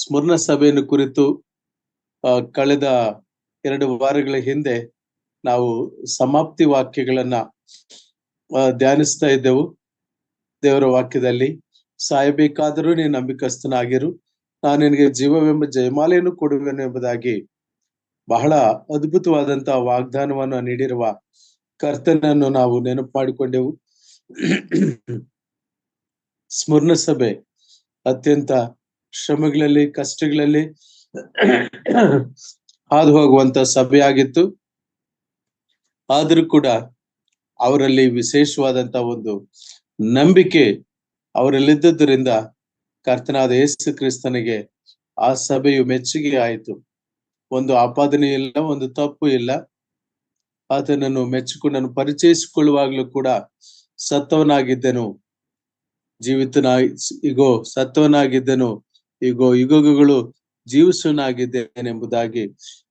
ಸ್ಮರಣ ಸಭೆಯನ್ನು ಕುರಿತು ಕಳೆದ 2 ವಾರಗಳ ಹಿಂದೆ ನಾವು ಸಮಾಪ್ತಿ ವಾಕ್ಯಗಳನ್ನ ಧ್ಯಾನಿಸ್ತಾ ಇದ್ದೆವು. ದೇವರ ವಾಕ್ಯದಲ್ಲಿ ಸಾಯಬೇಕಾದರೂ ನೀನು ನಂಬಿಕಸ್ಥನಾಗಿರು, ನಾನು ನಿನಗೆ ಜೀವವೆಂಬ ಜಯಮಾಲೆಯನ್ನು ಕೊಡುವೆನು ಎಂಬುದಾಗಿ ಬಹಳ ಅದ್ಭುತವಾದಂತಹ ವಾಗ್ದಾನವನ್ನು ನೀಡಿರುವ ಕರ್ತನನ್ನು ನಾವು ನೆನಪು ಮಾಡಿಕೊಂಡೆವು. ಸ್ಮರಣ ಸಭೆ ಅತ್ಯಂತ ಶ್ರಮಗಳಲ್ಲಿ, ಕಷ್ಟಗಳಲ್ಲಿ ಹಾದು ಹೋಗುವಂತ ಸಭೆಯಾಗಿತ್ತು. ಆದ್ರೂ ಕೂಡ ಅವರಲ್ಲಿ ವಿಶೇಷವಾದಂತ ಒಂದು ನಂಬಿಕೆ ಅವರಲ್ಲಿದ್ದರಿಂದ ಕರ್ತನಾದ ಯೇಸು ಕ್ರಿಸ್ತನಿಗೆ ಆ ಸಭೆಯು ಮೆಚ್ಚುಗೆ ಆಯಿತು. ಒಂದು ಆಪಾದನೆ ಇಲ್ಲ, ಒಂದು ತಪ್ಪು ಇಲ್ಲ. ಆತನನ್ನು ಮೆಚ್ಚಿಕೊಂಡನು. ಪರಿಚಯಿಸಿಕೊಳ್ಳುವಾಗ್ಲೂ ಕೂಡ ಸತ್ತವನಾಗಿದ್ದನು, ಈಗೋ ಸತ್ತವನಾಗಿದ್ದನು, ಈಗೋ ಯುಗಗಳು ಜೀವಿಸುವನಾಗಿದ್ದೇನೆಂಬುದಾಗಿ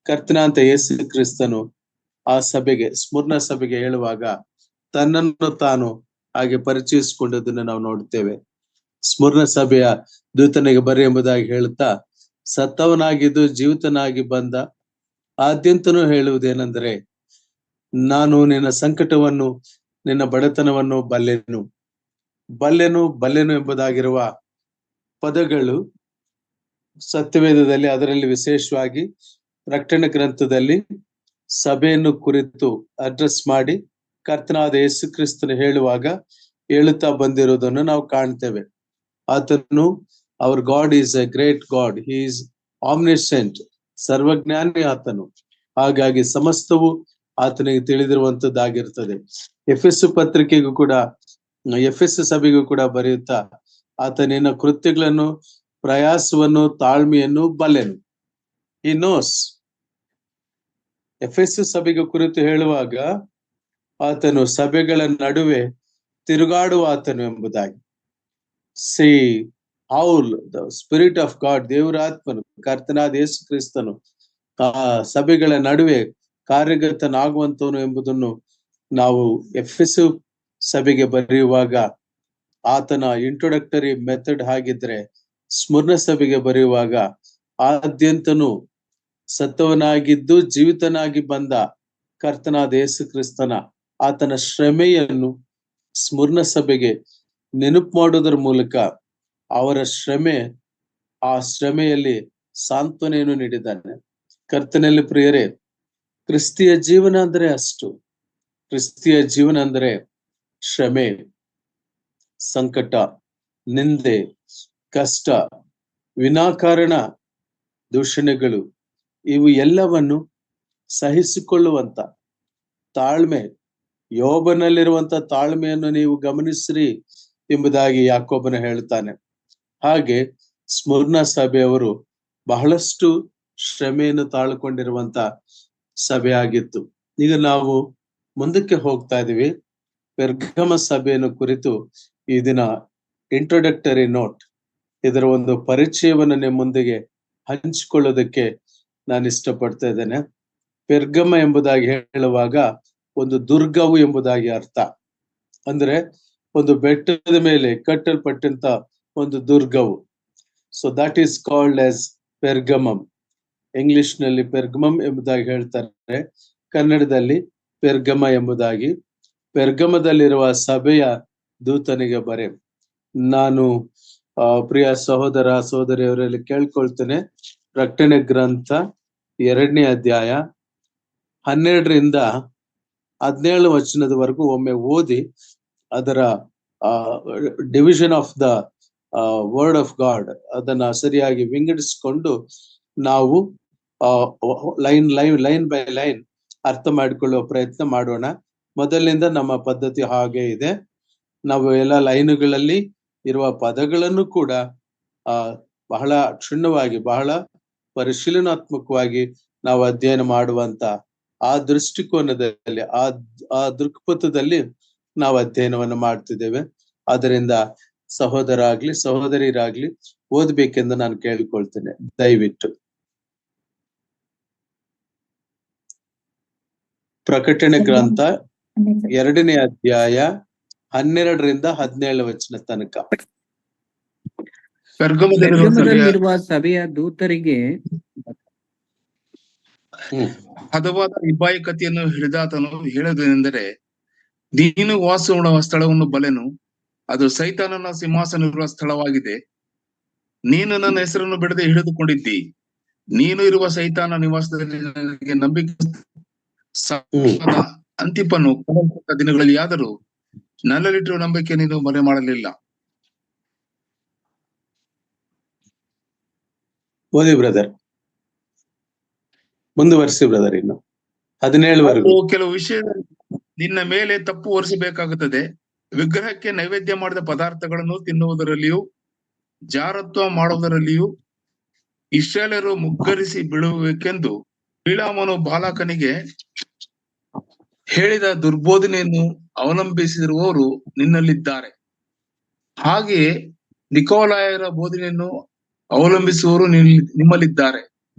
ಕರ್ತನಾಂತ ಯೇಸು ಕ್ರಿಸ್ತನು ಆ ಸಭೆಗೆ, ಸ್ಮರಣ ಸಭೆಗೆ ಹೇಳುವಾಗ ತನ್ನನ್ನು ತಾನು ಹಾಗೆ ಪರಿಚಯಿಸಿಕೊಂಡದನ್ನು ನಾವು ನೋಡ್ತೇವೆ. ಸ್ಮರಣ ಸಭೆಯ ದೂತನಿಗೆ ಬರಿ ಎಂಬುದಾಗಿ ಹೇಳುತ್ತಾ ಸತ್ತವನಾಗಿದ್ದು ಜೀವಿತನಾಗಿ ಬಂದ ಆದ್ಯಂತನೂ ಹೇಳುವುದೇನೆಂದರೆ, ನಾನು ನಿನ್ನ ಸಂಕಟವನ್ನು, ನಿನ್ನ ಬಡತನವನ್ನು ಬಲ್ಲೆನು ಎಂಬುದಾಗಿರುವ ಪದಗಳು ಸತ್ಯವೇದದಲ್ಲಿ, ಅದರಲ್ಲಿ ವಿಶೇಷವಾಗಿ ಪ್ರಕಟಣೆ ಗ್ರಂಥದಲ್ಲಿ ಸಭೆಯನ್ನು ಕುರಿತು ಅಡ್ರೆಸ್ ಮಾಡಿ ಕರ್ತನಾದ ಯೇಸು ಕ್ರಿಸ್ತನು ಹೇಳುತ್ತಾ ಬಂದಿರುವುದನ್ನು ನಾವು ಕಾಣ್ತೇವೆ. ಆತನು our God is a great God, he is omniscient, ಸರ್ವಜ್ಞಾನಿ ಆತನು. ಹಾಗಾಗಿ ಸಮಸ್ತವು ಆತನಿಗೆ ತಿಳಿದಿರುವಂತದ್ದಾಗಿರ್ತದೆ. ಎಫೆಸ ಪತ್ರಿಕೆಗೂ ಕೂಡ, ಎಫೆಸ ಸಭೆಗೂ ಕೂಡ ಬರೆಯುತ್ತಾ ಆತನಿನ ಕೃತ್ಯಗಳನ್ನು, ಪ್ರಯಾಸವನ್ನು, ತಾಳ್ಮೆಯನ್ನು ಬಲ್ಲೆನು. He knows. ಎಫೆಸ ಸಭೆಗೆ ಕುರಿತು ಹೇಳುವಾಗ ಆತನು ಸಭೆಗಳ ನಡುವೆ ತಿರುಗಾಡುವ ಆತನು ಎಂಬುದಾಗಿ. ಸಿ ಹೌಲ್ ದ ಸ್ಪಿರಿಟ್ ಆಫ್ ಗಾಡ್, ದೇವರಾತ್ಮನು, ಕರ್ತನಾದ ಯೇಸು ಕ್ರಿಸ್ತನು ಆ ಸಭೆಗಳ ನಡುವೆ ಕಾರ್ಯಗತನಾಗುವಂತವನು ಎಂಬುದನ್ನು ನಾವು ಎಫೆಸ ಸಭೆಗೆ ಬರೆಯುವಾಗ ಆತನ ಇಂಟ್ರೊಡಕ್ಟರಿ ಮೆಥಡ್ ಹಾಗಿದ್ರೆ, ಸ್ಮರಣ ಸಭೆಗೆ ಬರೆಯುವಾಗ ಆದ್ಯಂತನು ಸತ್ತವನಾಗಿದ್ದು ಜೀವಿತನಾಗಿ ಬಂದ ಕರ್ತನಾದ ಯೇಸು ಕ್ರಿಸ್ತನ ಆತನ ಶ್ರಮೆಯನ್ನು ಸ್ಮರಣ ಸಭೆಗೆ ನೆನಪು ಮಾಡೋದರ ಮೂಲಕ ಅವರ ಆ ಶ್ರಮೆಯಲ್ಲಿ ಸಾಂತ್ವನೆಯನ್ನು ನೀಡಿದ್ದಾನೆ. ಕರ್ತನಲ್ಲಿ ಪ್ರಿಯರೇ, ಕ್ರಿಸ್ತಿಯ ಜೀವನ ಅಂದ್ರೆ ಅಷ್ಟು. ಕ್ರಿಸ್ತಿಯ ಜೀವನ ಅಂದ್ರೆ ಶ್ರಮೆ, ಸಂಕಟ, ನಿಂದೆ, ಕಷ್ಟ, ವಿನಾಕಾರಣ ದೂಷಣೆಗಳು, ಇವು ಎಲ್ಲವನ್ನು ಸಹಿಸಿಕೊಳ್ಳುವಂತ ತಾಳ್ಮೆ. ಯೋಬನಲ್ಲಿರುವಂತ ತಾಳ್ಮೆಯನ್ನು ನೀವು ಗಮನಿಸ್ರಿ ಎಂಬುದಾಗಿ ಯಾಕೋಬನ ಹೇಳ್ತಾನೆ. ಹಾಗೆ ಸ್ಮರಣ ಸಭೆಯವರು ಬಹಳಷ್ಟು ಶ್ರಮೆಯನ್ನು ತಾಳ್ಕೊಂಡಿರುವಂತ ಸಭೆ ಆಗಿತ್ತು. ಈಗ ನಾವು ಮುಂದಕ್ಕೆ ಹೋಗ್ತಾ ಇದೀವಿ. ಪೆರ್ಗಮ ಸಭೆಯನ್ನು ಕುರಿತು ಈ ದಿನ ಇಂಟ್ರೊಡಕ್ಟರಿ ನೋಟ್, ಇದರ ಒಂದು ಪರಿಚಯವನ್ನು ನಿಮ್ಮ ಮುಂದೆಗೆ ಹಂಚಿಕೊಳ್ಳೋದಕ್ಕೆ ನಾನು ಇಷ್ಟಪಡ್ತಾ ಇದ್ದೇನೆ. ಪೆರ್ಗಮ ಎಂಬುದಾಗಿ ಹೇಳುವಾಗ ಒಂದು ದುರ್ಗವು ಎಂಬುದಾಗಿ ಅರ್ಥ. ಅಂದ್ರೆ ಒಂದು ಬೆಟ್ಟದ ಮೇಲೆ ಕಟ್ಟಲ್ಪಟ್ಟಂತ ಒಂದು ದುರ್ಗವು. So that is called as Pergamum. English ನಲ್ಲಿ ಪೆರ್ಗಮಮ್ ಎಂಬುದಾಗಿ ಹೇಳ್ತಾರೆ, ಕನ್ನಡದಲ್ಲಿ ಪೆರ್ಗಮ ಎಂಬುದಾಗಿ. ಪೆರ್ಗಮದಲ್ಲಿರುವ ಸಭೆಯ ದೂತನಿಗೆ ಬರೆ. ನಾನು ಪ್ರಿಯ ಸಹೋದರ ಸಹೋದರಿಯವರಲ್ಲಿ ಕೇಳ್ಕೊಳ್ತೇನೆ, ಪ್ರಕಟಣೆ ಗ್ರಂಥ 2ನೇ ಅಧ್ಯಾಯ 12ರಿಂದ 17 ವಚನದವರೆಗೂ ಒಮ್ಮೆ ಓದಿ ಅದರ division of the word of god ಅದನ್ನ ಸರಿಯಾಗಿ ವಿಂಗಡಿಸಿಕೊಂಡು ನಾವು ಲೈನ್ ಬೈ ಲೈನ್ ಅರ್ಥ ಮಾಡಿಕೊಳ್ಳುವ ಪ್ರಯತ್ನ ಮಾಡೋಣ. ಮೊದಲಿನಿಂದ ನಮ್ಮ ಪದ್ಧತಿ ಹಾಗೆ ಇದೆ. ನಾವು ಎಲ್ಲ ಲೈನುಗಳಲ್ಲಿ ಇರುವ ಪದಗಳನ್ನು ಕೂಡ ಬಹಳ ಕ್ಷುಣ್ಣವಾಗಿ, ಬಹಳ ಪರಿಶೀಲನಾತ್ಮಕವಾಗಿ ನಾವು ಅಧ್ಯಯನ ಮಾಡುವಂತ ಆ ದೃಷ್ಟಿಕೋನದಲ್ಲಿ, ಆ ದೃಕ್ಪಥದಲ್ಲಿ ನಾವು ಅಧ್ಯಯನವನ್ನು ಮಾಡ್ತಿದ್ದೇವೆ. ಅದರಿಂದ ಸಹೋದರ ಆಗ್ಲಿ ಸಹೋದರಿಯರಾಗ್ಲಿ ಓದ್ಬೇಕೆಂದು ನಾನು ಕೇಳಿಕೊಳ್ತೇನೆ, ದಯವಿಟ್ಟು. ಪ್ರಕಟಣೆ ಗ್ರಂಥ 2ನೇ ಅಧ್ಯಾಯ 12ರಿಂದ 17 ವಚನ ತನಕ. ಪೆರ್ಗಮದಲ್ಲಿರುವ ಸಭೆಯ ದೂತರಿಗೆ ಹದವಾದ ಇಬ್ಬಾಯಿಕತೆಯನ್ನು ಹಿಡಿದಾತನು ಹೇಳುವುದೇನೆಂದರೆ, ನೀನು ವಾಸವುಳ್ಳ ಸ್ಥಳವನ್ನು ಬಲೆನು, ಅದು ಸೈತಾನನ ಸಿಂಹಾಸನ ಇರುವ ಸ್ಥಳವಾಗಿದೆ. ನೀನು ನನ್ನ ಹೆಸರನ್ನು ಬಿಡದೆ ಹಿಡಿದುಕೊಂಡಿದ್ದಿ. ನೀನು ಇರುವ ಸೈತಾನ ನಿವಾಸದಲ್ಲಿ ನನಗೆ ನಂಬಿಕೆ ಅಂತಿಪನು ದಿನಗಳಲ್ಲಿ ಆದರೂ ನನ್ನಲ್ಲಿಟ್ಟಿರುವ ನಂಬಿಕೆ ನೀನು ಮರೆ ಮಾಡಲಿಲ್ಲ. ಓದಿ ಬ್ರದರ್, ಮುಂದುವರಿಸಿ ಬ್ರದರ್. ಇನ್ನು 17 ಕೆಲವು ವಿಷಯದಲ್ಲಿ ನಿನ್ನ ಮೇಲೆ ತಪ್ಪು ಹೊರಿಸಬೇಕಾಗುತ್ತದೆ. ವಿಗ್ರಹಕ್ಕೆ ನೈವೇದ್ಯ ಮಾಡಿದ ಪದಾರ್ಥಗಳನ್ನು ತಿನ್ನುವುದರಲ್ಲಿಯೂ ಜಾರತ್ವ ಮಾಡುವುದರಲ್ಲಿಯೂ ಇಸ್ರಾಯೇಲರು ಮುಗ್ಗರಿಸಿ ಬೀಳುಬೇಕೆಂದು ಬಿಳಾಮನು ಬಾಲಾಕನಿಗೆ ಹೇಳಿದ ದುರ್ಬೋಧನೆಯನ್ನು ಅವಲಂಬಿಸಿರುವವರು ನಿನ್ನಲ್ಲಿದ್ದಾರೆ. ಹಾಗೆಯೇ ನಿಕೋಲಾಯರ ಬೋಧನೆಯನ್ನು ಅವಲಂಬಿಸುವವರು ನಿಮ್ಮಲ್ಲಿದ್ದಾರೆ.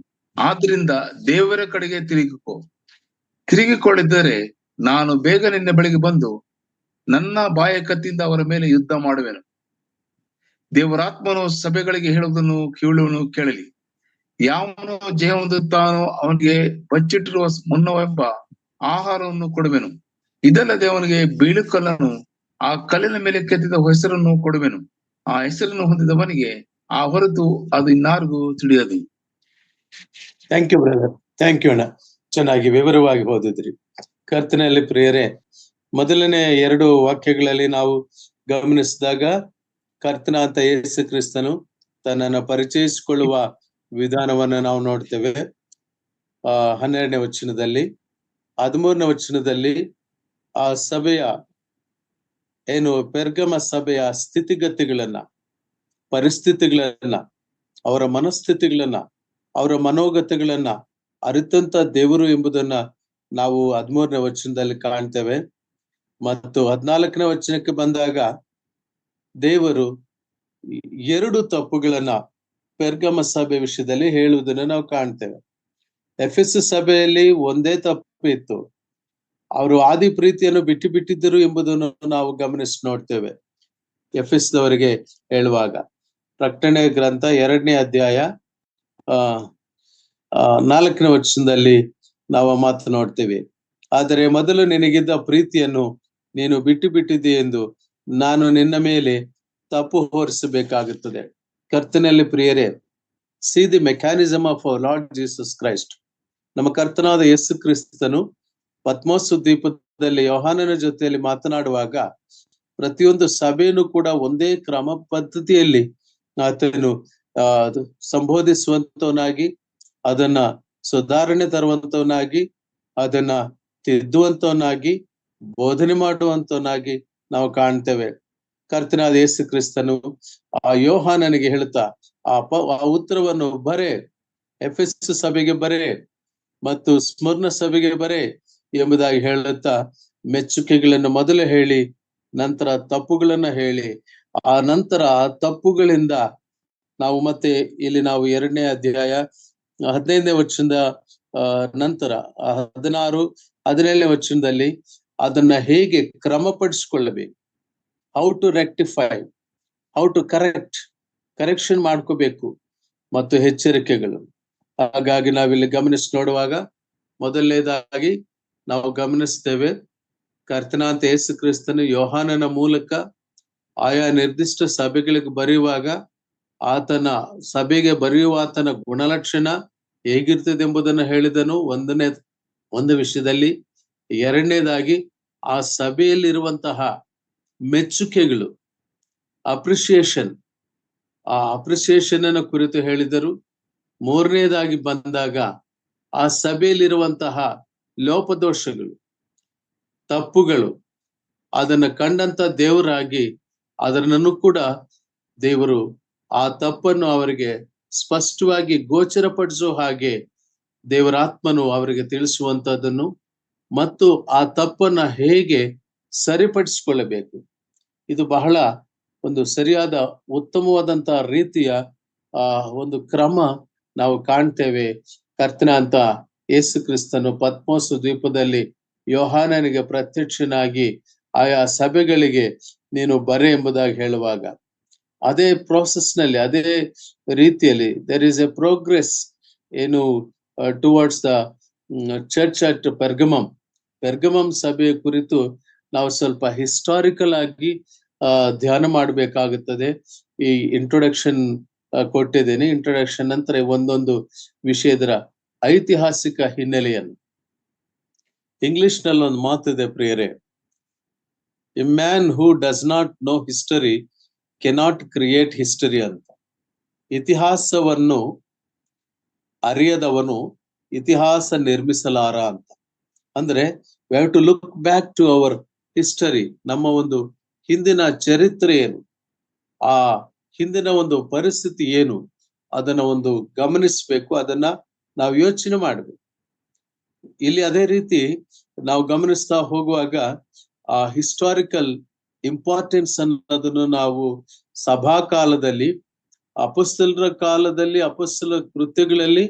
ಆದ್ರಿಂದ ದೇವರ ಕಡೆಗೆ ತಿರುಗಿಕೊಳ್ಳಿದ್ದರೆ ನಾನು ಬೇಗ ನಿನ್ನ ಬಳಿಗೆ ಬಂದು ನನ್ನ ಬಾಯಕತ್ತಿಯಿಂದ ಅವರ ಮೇಲೆ ಯುದ್ಧ ಮಾಡುವೆನು. ದೇವರಾತ್ಮನು ಸಭೆಗಳಿಗೆ ಹೇಳುವುದನ್ನು ಕಿವುಡನು ಕೇಳಲಿ. ಯಾವನು ಜಯ ಹೊಂದುತ್ತಾನೋ ಅವನಿಗೆ ಬಚ್ಚಿಟ್ಟಿರುವ ಮುನ್ನವೆಂಬ ಆಹಾರವನ್ನು ಕೊಡುವೆನು. ಇದಲ್ಲದೆ ಅವನಿಗೆ ಬೀಳುಕಲ್ಲನ್ನು, ಆ ಕಲ್ಲಿನ ಮೇಲೆ ಕೆತ್ತಿದ ಹೆಸರನ್ನು ಕೊಡುವೆನು. ಆ ಹೆಸರನ್ನು ಹೊಂದಿದವನಿಗೆ ಆ ಹೊರತು ಅದು ಇನ್ನಾರಿಗೂ ತಿಳಿಯದು. Thank you brother, thank you ಅಣ್ಣ. ಚೆನ್ನಾಗಿ ವಿವರವಾಗಿ ಓದಿದ್ರಿ. ಕರ್ತನಲ್ಲಿ ಪ್ರಿಯರೇ, ಮೊದಲನೇ 2 ವಾಕ್ಯಗಳಲ್ಲಿ ನಾವು ಗಮನಿಸಿದಾಗ ಕರ್ತನಾದ ಯೇಸು ಕ್ರಿಸ್ತನು ತನ್ನನ್ನು ಪರಿಚಯಿಸಿಕೊಳ್ಳುವ ವಿಧಾನವನ್ನ ನಾವು ನೋಡ್ತೇವೆ. 12ನೇ ವಚನದಲ್ಲಿ, 13ನೇ ವಚನದಲ್ಲಿ ಆ ಸಭೆಯ ಪೆರ್ಗಮ ಸಭೆಯ ಸ್ಥಿತಿಗತಿಗಳನ್ನ, ಪರಿಸ್ಥಿತಿಗಳನ್ನ, ಅವರ ಮನಸ್ಥಿತಿಗಳನ್ನ, ಅವರ ಮನೋಗತಗಳನ್ನ ಅರಿತಂತ ದೇವರು ಎಂಬುದನ್ನ ನಾವು 13ನೇ ವಚನದಲ್ಲಿ ಕಾಣ್ತೇವೆ. ಮತ್ತು 14ನೇ ವಚನಕ್ಕೆ ಬಂದಾಗ ದೇವರು 2 ತಪ್ಪುಗಳನ್ನ ಪೆರ್ಗಮ ಸಭೆ ವಿಷಯದಲ್ಲಿ ಹೇಳುವುದನ್ನು ನಾವು ಕಾಣ್ತೇವೆ. ಎಫೆಸ್ ಸಭೆಯಲ್ಲಿ ಒಂದೇ ತಪ್ಪು ಇತ್ತು, ಅವರು ಆದಿ ಪ್ರೀತಿಯನ್ನು ಬಿಟ್ಟಿದ್ದರು ಎಂಬುದನ್ನು ನಾವು ಗಮನಿಸಿ ನೋಡ್ತೇವೆ. ಎಫೆಸ್ದವರಿಗೆ ಹೇಳುವಾಗ ಪ್ರಕಟಣೆ ಗ್ರಂಥ 2ನೇ ಅಧ್ಯಾಯ 4ನೇ ವಚನದಲ್ಲಿ ನಾವು ಮಾತು ನೋಡ್ತೇವೆ. ಆದರೆ ಮೊದಲು ನಿನಗಿದ್ದ ಪ್ರೀತಿಯನ್ನು ನೀನು ಬಿಟ್ಟಿದ್ದಿ ಎಂದು ನಾನು ನಿನ್ನ ಮೇಲೆ ತಪ್ಪು ಹೊರಿಸಬೇಕಾಗುತ್ತದೆ. ಕರ್ತನಲ್ಲಿ ಪ್ರಿಯರೇ, see the mechanism of our Lord Jesus Christ. ನಮ್ಮ ಕರ್ತನಾದ ಯೇಸು ಕ್ರಿಸ್ತನು ಪತ್ಮೋಸ್ ದ್ವೀಪದಲ್ಲಿ ಯೋಹಾನನ ಜೊತೆಯಲ್ಲಿ ಮಾತನಾಡುವಾಗ ಪ್ರತಿಯೊಂದು ಸಭೆಯನ್ನು ಕೂಡ ಒಂದೇ ಕ್ರಮ ಪದ್ಧತಿಯಲ್ಲಿ ಆತನು ಸಂಬೋಧಿಸುವಂತವನಾಗಿ, ಅದನ್ನ ಸುಧಾರಣೆ ತರುವಂತವನಾಗಿ, ಅದನ್ನ ತಿದ್ದುವಂತವನಾಗಿ, ಬೋಧನೆ ಮಾಡುವಂತವನಾಗಿ ನಾವು ಕಾಣ್ತೇವೆ. ಕರ್ತನಾದ ಯೇಸು ಕ್ರಿಸ್ತನು ಆ ಯೋಹಾನನಿಗೆ ಹೇಳ್ತಾ ಆ ಉತ್ತರವನ್ನು ಬರೆ, ಎಫೆಸ್ ಸಭೆಗೆ ಬರೆ ಮತ್ತು ಸ್ಮರ್ಣ ಸಭೆಗೆ ಬರೆ ಎಂಬುದಾಗಿ ಹೇಳುತ್ತಾ ಮೆಚ್ಚುಗೆಗಳನ್ನು ಮೊದಲು ಹೇಳಿ, ನಂತರ ತಪ್ಪುಗಳನ್ನ ಹೇಳಿ, ಆ ನಂತರ ಆ ತಪ್ಪುಗಳಿಂದ ನಾವು ಮತ್ತೆ ಇಲ್ಲಿ ನಾವು 2ನೇ ಅಧ್ಯಾಯ 15ನೇ ವಚನದ ನಂತರ 16, 17ನೇ ವಚನದಲ್ಲಿ ಅದನ್ನ ಹೇಗೆ ಕ್ರಮಪಡಿಸಿಕೊಳ್ಳಬೇಕು, how to rectify, how to correction ಮಾಡ್ಕೋಬೇಕು ಮತ್ತು ಎಚ್ಚರಿಕೆಗಳು. ಹಾಗಾಗಿ ನಾವಿಲ್ಲಿ ಗಮನಿಸಿ ನೋಡುವಾಗ ಮೊದಲನೇದಾಗಿ ನಾವು ಗಮನಿಸ್ತೇವೆ, ಕರ್ತನಾದ ಯೇಸು ಕ್ರಿಸ್ತನು ಯೋಹಾನನ ಮೂಲಕ ಆಯಾ ನಿರ್ದಿಷ್ಟ ಸಭೆಗಳಿಗೆ ಬರೆಯುವಾಗ ಆತನ ಸಭೆಗೆ ಬರೆಯುವ ಆತನ ಗುಣಲಕ್ಷಣ ಹೇಗಿರ್ತದೆ ಎಂಬುದನ್ನು ಹೇಳಿದನು ಒಂದು ವಿಷಯದಲ್ಲಿ. 2ನೇದಾಗಿ ಆ ಸಭೆಯಲ್ಲಿರುವಂತಹ ಮೆಚ್ಚುಗೆಗಳು, ಅಪ್ರಿಸಿಯೇಷನ್ ಅನ್ನ ಕುರಿತು ಹೇಳಿದರು. 3ನೇದಾಗಿ ಬಂದಾಗ ಆ ಸಭೆಯಲ್ಲಿರುವಂತಹ ಲೋಪದೋಷಗಳು, ತಪ್ಪುಗಳು, ಅದನ್ನ ಕಂಡಂತ ದೇವರಾಗಿ ಅದನ್ನು ಕೂಡ ದೇವರು ಆ ತಪ್ಪನ್ನು ಅವರಿಗೆ ಸ್ಪಷ್ಟವಾಗಿ ಗೋಚರಪಡಿಸೋ ಹಾಗೆ ದೇವರಾತ್ಮನು ಅವರಿಗೆ ತಿಳಿಸುವಂತದ್ದನ್ನು ಮತ್ತು ಆ ತಪ್ಪನ್ನ ಹೇಗೆ ಸರಿಪಡಿಸಿಕೊಳ್ಳಬೇಕು, ಇದು ಬಹಳ ಒಂದು ಸರಿಯಾದ ಉತ್ತಮವಾದಂತಹ ರೀತಿಯ ಒಂದು ಕ್ರಮ ನಾವು ಕಾಣ್ತೇವೆ. ಕರ್ತನ ಅಂತ ಯೇಸು ಕ್ರಿಸ್ತನು ಪತ್ಮೋಸ್ ದ್ವೀಪದಲ್ಲಿ ಯೋಹಾನನಿಗೆ ಪ್ರತ್ಯಕ್ಷನಾಗಿ ಆಯಾ ಸಭೆಗಳಿಗೆ ನೀನು ಬರೆ ಎಂಬುದಾಗಿ ಹೇಳುವಾಗ ಅದೇ ಪ್ರೋಸೆಸ್ ನಲ್ಲಿ, ಅದೇ ರೀತಿಯಲ್ಲಿ ದೇರ್ ಇಸ್ ಎ ಪ್ರೋಗ್ರೆಸ್ ಏನು ಟುವರ್ಡ್ಸ್ ದ ಚರ್ಚ್ ಅಟ್ ಪೆರ್ಗಮಮ್ ಸಭೆಯ ಕುರಿತು ನಾವು ಸ್ವಲ್ಪ ಹಿಸ್ಟಾರಿಕಲ್ ಆಗಿ ಧ್ಯಾನ ಮಾಡಬೇಕಾಗುತ್ತದೆ. ಈ ಇಂಟ್ರೊಡಕ್ಷನ್ ಕೊಟ್ಟಿದ್ದೇನೆ. ಇಂಟ್ರೊಡಕ್ಷನ್ ನಂತರ ಒಂದೊಂದು ವಿಷಯದ ಐತಿಹಾಸಿಕ ಹಿನ್ನೆಲೆಯನ್ನು. ಇಂಗ್ಲಿಷ್ ನಲ್ಲಿ ಒಂದು ಮಾತಿದೆ ಪ್ರಿಯರೇ, a man who does not know history cannot create history ಅಂತ. ಇತಿಹಾಸವನ್ನು ಅರಿಯದವನು ಇತಿಹಾಸ ನಿರ್ಮಿಸಲಾರ ಅಂತ. ಅಂದ್ರೆ we have to look back to our history. ನಮ್ಮ ಒಂದು ಹಿಂದಿನ ಚರಿತ್ರೆ ಏನು, ಆ ಹಿಂದಿನ ಒಂದು ಪರಿಸ್ಥಿತಿ ಏನು, ಅದನ್ನ ಒಂದು ಗಮನಿಸ್ಬೇಕು, ಅದನ್ನ ನಾವು ಯೋಚನೆ ಮಾಡ್ಬೇಕು. ಇಲ್ಲಿ ಅದೇ ರೀತಿ ನಾವು ಗಮನಿಸ್ತಾ ಹೋಗುವಾಗ ಆ ಹಿಸ್ಟಾರಿಕಲ್ ಇಂಪಾರ್ಟೆನ್ಸ್ ಅನ್ನೋದನ್ನು ನಾವು ಸಭಾ ಕಾಲದಲ್ಲಿ, ಅಪೊಸ್ತಲರ ಕಾಲದಲ್ಲಿ, ಅಪೊಸ್ತಲ ಕೃತ್ಯಗಳಲ್ಲಿ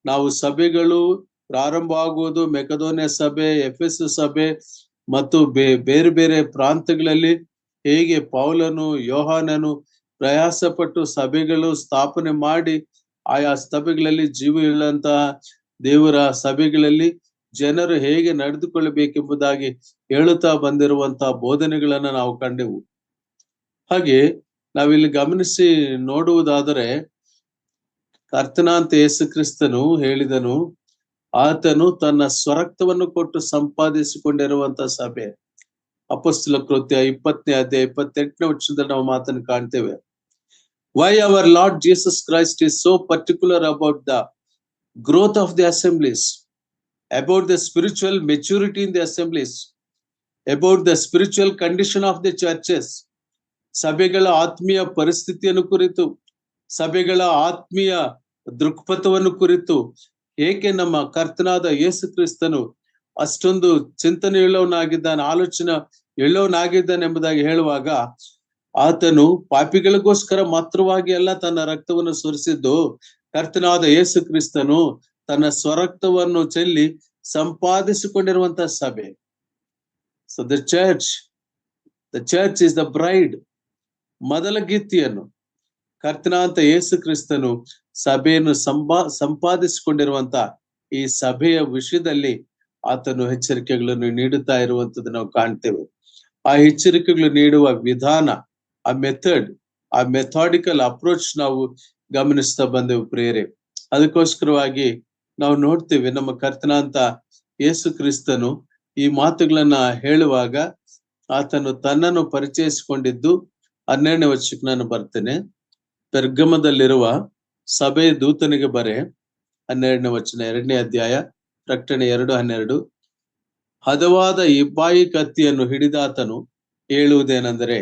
ನಾವು ಸಭೆಗಳು ಪ್ರಾರಂಭ ಆಗುವುದು, ಮೆಕದೋನ್ಯ ಸಭೆ, ಎಫೆಸ್ ಸಭೆ ಮತ್ತು ಬೇರೆ ಬೇರೆ ಪ್ರಾಂತಗಳಲ್ಲಿ ಹೇಗೆ ಪೌಲನು, ಯೋಹಾನನು ಪ್ರಯಾಸ ಪಟ್ಟು ಸಭೆಗಳು ಸ್ಥಾಪನೆ ಮಾಡಿ ಆಯಾ ಸಭೆಗಳಲ್ಲಿ ಜೀವವುಳ್ಳಂತಹ ದೇವರ ಸಭೆಗಳಲ್ಲಿ ಜನರು ಹೇಗೆ ನಡೆದುಕೊಳ್ಳಬೇಕೆಂಬುದಾಗಿ ಹೇಳುತ್ತಾ ಬಂದಿರುವಂತಹ ಬೋಧನೆಗಳನ್ನ ನಾವು ಕಂಡೆವು. ಹಾಗೆ ನಾವಿಲ್ಲಿ ಗಮನಿಸಿ ನೋಡುವುದಾದರೆ, ಕರ್ತನಾಂತ ಯೇಸು ಕ್ರಿಸ್ತನು ಹೇಳಿದನು, ಆತನು ತನ್ನ ಸ್ವರಕ್ತವನ್ನು ಕೊಟ್ಟು ಸಂಪಾದಿಸಿಕೊಂಡಿರುವಂತಹ ಸಭೆ. ಅಪೊಸ್ತಲ ಕೃತ್ಯ 20ನೇ ಅಧ್ಯಾಯ 28ನೇ ವಚನದಲ್ಲಿ ನಾವು ಮಾತನ್ನು ಕಾಣ್ತೇವೆ. Why our Lord Jesus Christ is so particular about the growth of the assemblies, about the spiritual maturity in the assemblies, about the spiritual condition of the churches. ಸಭೆಗಳ ಆತ್ಮೀಯ ಪರಿಸ್ಥಿತಿಯನ್ನು ಕುರಿತು, ಸಭೆಗಳ ಆತ್ಮೀಯ ದೃಕ್ಪಥವನ್ನು ಕುರಿತು ಏಕೆ ನಮ್ಮ ಕರ್ತನಾದ ಯೇಸು ಕ್ರಿಸ್ತನು ಅಷ್ಟೊಂದು ಚಿಂತನೆ ಉಳ್ಳವನಾಗಿದ್ದಾನೆ, ಆಲೋಚನೆ ಉಳ್ಳವನಾಗಿದ್ದಾನೆ ಎಂಬುದಾಗಿ ಹೇಳುವಾಗ, ಆತನು ಪಾಪಿಗಳಿಗೋಸ್ಕರ ಮಾತ್ರವಾಗಿ ಅಲ್ಲ ತನ್ನ ರಕ್ತವನ್ನು ಸುರಿಸಿದ್ದು, ಕರ್ತನಾದ ಯೇಸು ಕ್ರಿಸ್ತನು ತನ್ನ ಸ್ವರಕ್ತವನ್ನು ಚೆಲ್ಲಿ ಸಂಪಾದಿಸಿಕೊಂಡಿರುವಂತಹ ಸಭೆ. So the church is the bride. ಮೊದಲ ಗೀತಿಯನ್ನು ಕರ್ತನಾಂತ ಯೇಸು ಕ್ರಿಸ್ತನು ಸಭೆಯನ್ನು ಸಂಪಾದಿಸಿಕೊಂಡಿರುವಂತ ಈ ಸಭೆಯ ವಿಷಯದಲ್ಲಿ ಆತನು ಎಚ್ಚರಿಕೆಗಳನ್ನು ನೀಡುತ್ತಾ ಇರುವಂತದ್ದು ನಾವು ಕಾಣ್ತೇವೆ. ಆ ಎಚ್ಚರಿಕೆಗಳು ನೀಡುವ ವಿಧಾನ, ಆ ಮೆಥಾಡಿಕಲ್ ಅಪ್ರೋಚ್ ನಾವು ಗಮನಿಸ್ತಾ ಬಂದೆವು ಪ್ರಿಯರೇ. ಅದಕ್ಕೋಸ್ಕರವಾಗಿ ನಾವು ನೋಡ್ತೇವೆ, ನಮ್ಮ ಕರ್ತನಾಂತ ಯೇಸು ಕ್ರಿಸ್ತನು ಈ ಮಾತುಗಳನ್ನ ಹೇಳುವಾಗ ಆತನು ತನ್ನನ್ನು ಪರಿಚಯಿಸಿಕೊಂಡಿದ್ದು 12ನೇ ವಚನಕ್ಕೆ ನಾನು ಬರ್ತೇನೆ. ಪೆರ್ಗಮದಲ್ಲಿರುವ ಸಭೆ ದೂತನಿಗೆ ಬರೆ, 12ನೇ ವಚನ, 2ನೇ ಅಧ್ಯಾಯ, ಪ್ರಕಟಣೆ 2:12. ಹದವಾದ ಇಬ್ಬಾಯಿ ಕತ್ತಿಯನ್ನು ಹಿಡಿದಾತನು ಹೇಳುವುದೇನೆಂದರೆ,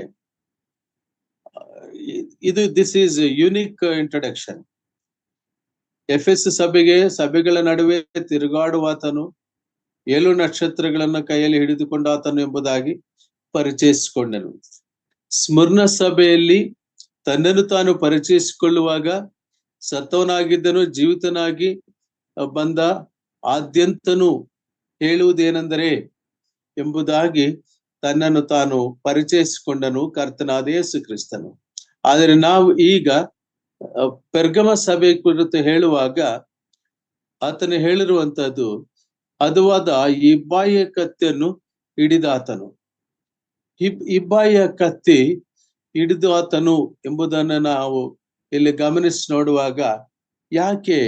ದಿಸ್ ಈಸ್ ಯುನಿಕ್ ಇಂಟ್ರೊಡಕ್ಷನ್. ಎಫೆಸ್ ಸಭೆಗಳ ನಡುವೆ ತಿರುಗಾಡುವಾತನು, 7 ನಕ್ಷತ್ರಗಳನ್ನ ಕೈಯಲ್ಲಿ ಹಿಡಿದುಕೊಂಡಾತನು ಎಂಬುದಾಗಿ ಪರಿಚಯಿಸಿಕೊಂಡನು. ಸ್ಮರ್ಣ ಸಭೆಯಲ್ಲಿ ತನ್ನನ್ನು ತಾನು ಪರಿಚಯಿಸಿಕೊಳ್ಳುವಾಗ, ಸತ್ತವನಾಗಿದ್ದನು ಜೀವಿತನಾಗಿ ಬಂದ ಆದ್ಯಂತನು ಹೇಳುವುದೇನೆಂದರೆ ಎಂಬುದಾಗಿ ತನ್ನನ್ನು ತಾನು ಪರಿಚಯಿಸಿಕೊಂಡನು ಕರ್ತನಾದ ಯೇಸು ಕ್ರಿಸ್ತನು. ಆದರೆ ನಾವು ಈಗ ಪೆರ್ಗಮ ಸಭೆ ಕುರಿತು ಹೇಳುವಾಗ ಆತನು ಹೇಳಿರುವಂತದ್ದು, ಹದವಾದ ಇಬ್ಬಾಯಿಯ ಕತ್ತಿಯನ್ನು ಹಿಡಿದಾತನು. ಇಬ್ಬಾಯಿಯ ಕತ್ತಿ ಹಿಡಿದು ಆತನು ಎಂಬುದನ್ನು ನಾವು ಇಲ್ಲಿ ಗಮನಿಸಿ ನೋಡುವಾಗ, ಯಾಕೆ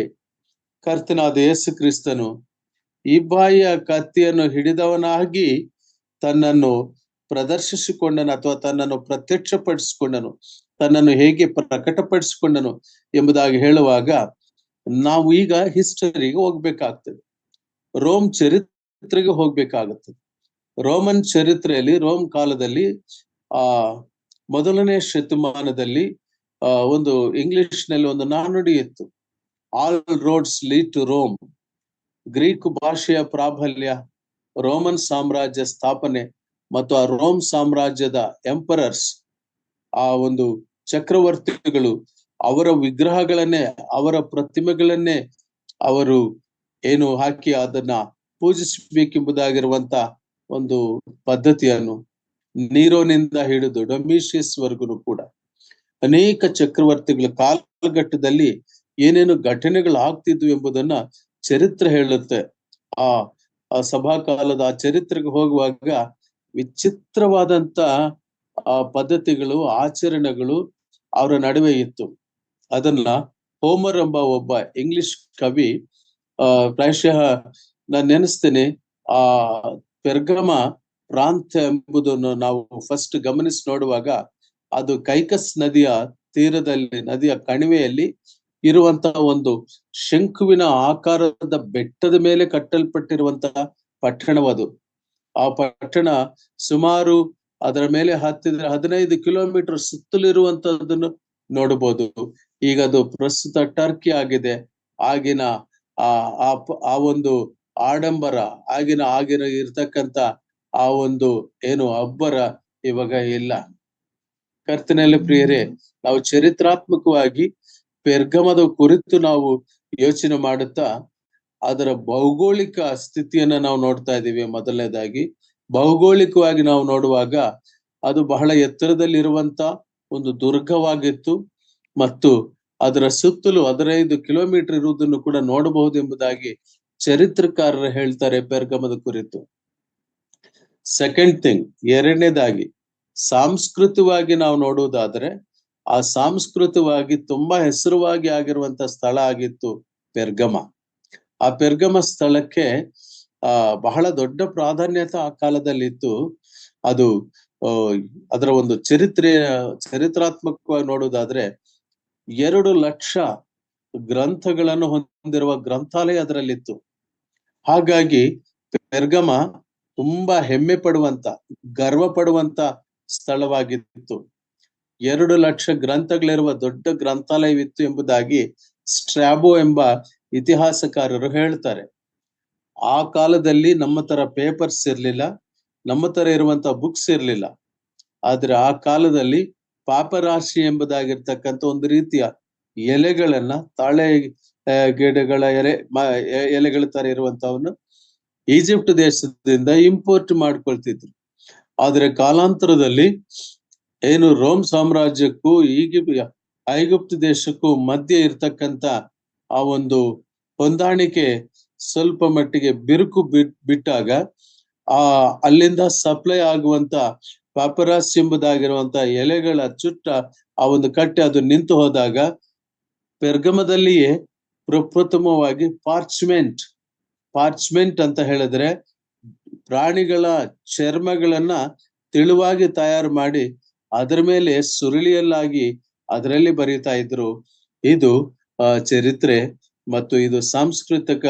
ಕರ್ತನಾದ ಯೇಸು ಕ್ರಿಸ್ತನು ಇಬ್ಬಾಯಿಯ ಕತ್ತಿಯನ್ನು ಹಿಡಿದವನಾಗಿ ತನ್ನನ್ನು ಪ್ರದರ್ಶಿಸಿಕೊಂಡನು ಅಥವಾ ತನ್ನನ್ನು ಪ್ರತ್ಯಕ್ಷಪಡಿಸಿಕೊಂಡನು, ತನ್ನನ್ನು ಹೇಗೆ ಪ್ರಕಟಪಡಿಸಿಕೊಂಡನು ಎಂಬುದಾಗಿ ಹೇಳುವಾಗ, ನಾವು ಈಗ ಹಿಸ್ಟರಿಗೆ ಹೋಗ್ಬೇಕಾಗ್ತದೆ, ರೋಮ್ ಚರಿತ್ರೆಗೆ ಹೋಗ್ಬೇಕಾಗುತ್ತದೆ. ರೋಮನ್ ಚರಿತ್ರೆಯಲ್ಲಿ, ರೋಮ್ ಕಾಲದಲ್ಲಿ, ಮೊದಲನೇ ಶತಮಾನದಲ್ಲಿ ಒಂದು ಇಂಗ್ಲಿಷ್ ನಲ್ಲಿ ಒಂದು ನಾನುಡಿ ಇತ್ತು, all roads lead to Rome. Greek ಭಾಷೆಯ ಪ್ರಾಬಲ್ಯ, ರೋಮನ್ ಸಾಮ್ರಾಜ್ಯ ಸ್ಥಾಪನೆ ಮತ್ತು ಆ ರೋಮ್ ಸಾಮ್ರಾಜ್ಯದ ಎಂಪರರ್ಸ್, ಆ ಒಂದು ಚಕ್ರವರ್ತಿಗಳು ಅವರ ವಿಗ್ರಹಗಳನ್ನೇ, ಅವರ ಪ್ರತಿಮೆಗಳನ್ನೇ ಅವರು ಏನು ಹಾಕಿ ಅದನ್ನ ಪೂಜಿಸಬೇಕೆಂಬುದಾಗಿರುವಂತ ಒಂದು ಪದ್ಧತಿಯನ್ನು ನೀರೋನಿಂದ ಹಿಡಿದು ಡೊಮಿಷಿಯಸ್ ವರ್ಗುನು ಕೂಡ ಅನೇಕ ಚಕ್ರವರ್ತಿಗಳ ಕಾಲಘಟ್ಟದಲ್ಲಿ ಏನೇನು ಘಟನೆಗಳು ಆಗ್ತಿದ್ವು ಎಂಬುದನ್ನ ಚರಿತ್ರೆ ಹೇಳುತ್ತೆ. ಆ ಆ ಸಭಾಕಾಲದ ಆ ಚರಿತ್ರೆಗೆ ಹೋಗುವಾಗ ವಿಚಿತ್ರವಾದಂತ ಪದ್ಧತಿಗಳು, ಆಚರಣೆಗಳು ಅವರ ನಡುವೆ ಇತ್ತು. ಅದನ್ನ ಹೋಮರ್ ಎಂಬ ಒಬ್ಬ ಇಂಗ್ಲಿಷ್ ಕವಿ ಪ್ರಾಯಶಃ ನಾನು ನೆನೆಸ್ತೇನೆ, ಆ ಪೆರ್ಗಮ ಪ್ರಾಂತ್ಯ ಎಂಬುದನ್ನು ನಾವು ಫಸ್ಟ್ ಗಮನಿಸಿ ನೋಡುವಾಗ ಅದು ಕೈಕಸ್ ನದಿಯ ತೀರದಲ್ಲಿ, ನದಿಯ ಕಣಿವೆಯಲ್ಲಿ ಇರುವಂತಹ ಒಂದು ಶಂಕುವಿನ ಆಕಾರದ ಬೆಟ್ಟದ ಮೇಲೆ ಕಟ್ಟಲ್ಪಟ್ಟಿರುವಂತಹ ಪಟ್ಟಣವದು. ಆ ಪಟ್ಟಣ ಸುಮಾರು ಅದರ ಮೇಲೆ ಹತ್ತಿದ್ರೆ 15 ಕಿಲೋಮೀಟರ್ ಸುತ್ತಲಿರುವಂತಹದನ್ನು ನೋಡಬಹುದು. ಈಗ ಅದು ಪ್ರಸ್ತುತ ಟರ್ಕಿ ಆಗಿದೆ. ಆಗಿನ ಆ ಒಂದು ಆಡಂಬರ, ಆಗಿನ ಇರ್ತಕ್ಕಂತ ಆ ಒಂದು ಏನು ಅಬ್ಬರ ಇವಾಗ ಇಲ್ಲ. ಕರ್ತನಲ್ಲಿ ಪ್ರಿಯರೇ, ನಾವು ಚರಿತ್ರಾತ್ಮಕವಾಗಿ ಪೆರ್ಗಮದ ಕುರಿತು ನಾವು ಯೋಚನೆ ಮಾಡುತ್ತಾ ಅದರ ಭೌಗೋಳಿಕ ಸ್ಥಿತಿಯನ್ನ ನಾವು ನೋಡ್ತಾ ಇದ್ದೀವಿ. ಮೊದಲನೇದಾಗಿ ಭೌಗೋಳಿಕವಾಗಿ ನಾವು ನೋಡುವಾಗ ಅದು ಬಹಳ ಎತ್ತರದಲ್ಲಿರುವಂತ ಒಂದು ದುರ್ಗವಾಗಿತ್ತು ಮತ್ತು ಅದರ ಸುತ್ತಲೂ 15 ಕಿಲೋಮೀಟರ್ ಇರುವುದನ್ನು ಕೂಡ ನೋಡಬಹುದು ಎಂಬುದಾಗಿ ಚರಿತ್ರಕಾರರು ಹೇಳ್ತಾರೆ ಪೆರ್ಗಮದ ಕುರಿತು. ಸೆಕೆಂಡ್ ಥಿಂಗ್, ಎರಡನೇದಾಗಿ ಸಾಂಸ್ಕೃತಿಕವಾಗಿ ನಾವು ನೋಡುವುದಾದ್ರೆ ಆ ಸಾಂಸ್ಕೃತಿಕವಾಗಿ ತುಂಬಾ ಹೆಸರುವಾಗಿ ಆಗಿರುವಂತ ಸ್ಥಳ ಆಗಿತ್ತು ಪೆರ್ಗಮ. ಆ ಪೆರ್ಗಮ ಸ್ಥಳಕ್ಕೆ ಬಹಳ ದೊಡ್ಡ ಪ್ರಾಧಾನ್ಯತೆ ಆ ಕಾಲದಲ್ಲಿತ್ತು. ಅದು ಅದರ ಒಂದು ಚರಿತ್ರಾತ್ಮಕವಾಗಿ ನೋಡುವುದಾದ್ರೆ 2 ಲಕ್ಷ ಗ್ರಂಥಗಳನ್ನು ಹೊಂದಿರುವ ಗ್ರಂಥಾಲಯ ಅದರಲ್ಲಿತ್ತು. ಹಾಗಾಗಿ ಪೆರ್ಗಮ ತುಂಬಾ ಹೆಮ್ಮೆ ಪಡುವಂತ, ಗರ್ವ ಪಡುವಂತ ಸ್ಥಳವಾಗಿತ್ತು. 2 ಲಕ್ಷ ಗ್ರಂಥಗಳಿರುವ ದೊಡ್ಡ ಗ್ರಂಥಾಲಯವಿತ್ತು ಎಂಬುದಾಗಿ ಸ್ಟ್ರಾಬೋ ಎಂಬ ಇತಿಹಾಸಕಾರರು ಹೇಳ್ತಾರೆ. ಆ ಕಾಲದಲ್ಲಿ ನಮ್ಮ ತರ ಪೇಪರ್ಸ್ ಇರ್ಲಿಲ್ಲ, ನಮ್ಮ ತರ ಇರುವಂತ ಬುಕ್ಸ್ ಇರ್ಲಿಲ್ಲ. ಆದ್ರೆ ಆ ಕಾಲದಲ್ಲಿ ಪಾಪರಾಶಿ ಎಂಬುದಾಗಿರ್ತಕ್ಕಂಥ ಒಂದು ರೀತಿಯ ಎಲೆಗಳನ್ನ, ತಾಳೆ ಗಿಡಗಳ ಎಲೆಗಳ ತರ ಇರುವಂತವನ್ನು ಈಜಿಪ್ಟ್ ದೇಶದಿಂದ ಇಂಪೋರ್ಟ್ ಮಾಡ್ಕೊಳ್ತಿದ್ರು. ಆದ್ರೆ ಕಾಲಾಂತರದಲ್ಲಿ ಏನು ರೋಮ್ ಸಾಮ್ರಾಜ್ಯಕ್ಕೂ ಐಗುಪ್ತ ದೇಶಕ್ಕೂ ಮಧ್ಯೆ ಇರ್ತಕ್ಕಂಥ ಆ ಒಂದು ಹೊಂದಾಣಿಕೆ ಸ್ವಲ್ಪ ಮಟ್ಟಿಗೆ ಬಿರುಕು ಬಿಟ್ಟಾಗ ಅಲ್ಲಿಂದ ಸಪ್ಲೈ ಆಗುವಂತ ಪಾಪರಾಸ್ ಎಂಬುದಾಗಿರುವಂತ ಎಲೆಗಳ ಚುಟ್ಟ ಆ ಒಂದು ಕಟ್ಟೆ ಅದು ನಿಂತು ಹೋದಾಗ ಪೆರ್ಗಮದಲ್ಲಿಯೇ ಪ್ರಪ್ರಥಮವಾಗಿ ಪಾರ್ಚ್ಮೆಂಟ್ ಅಂತ ಹೇಳಿದ್ರೆ ಪ್ರಾಣಿಗಳ ಚರ್ಮಗಳನ್ನ ತೆಳುವಾಗಿ ತಯಾರು ಮಾಡಿ ಅದರ ಮೇಲೆ ಸುರುಳಿಯಲ್ಲಾಗಿ ಅದರಲ್ಲಿ ಬರೀತಾ ಇದ್ರು. ಇದು ಚರಿತ್ರೆ ಮತ್ತು ಇದು ಸಾಂಸ್ಕೃತಿಕ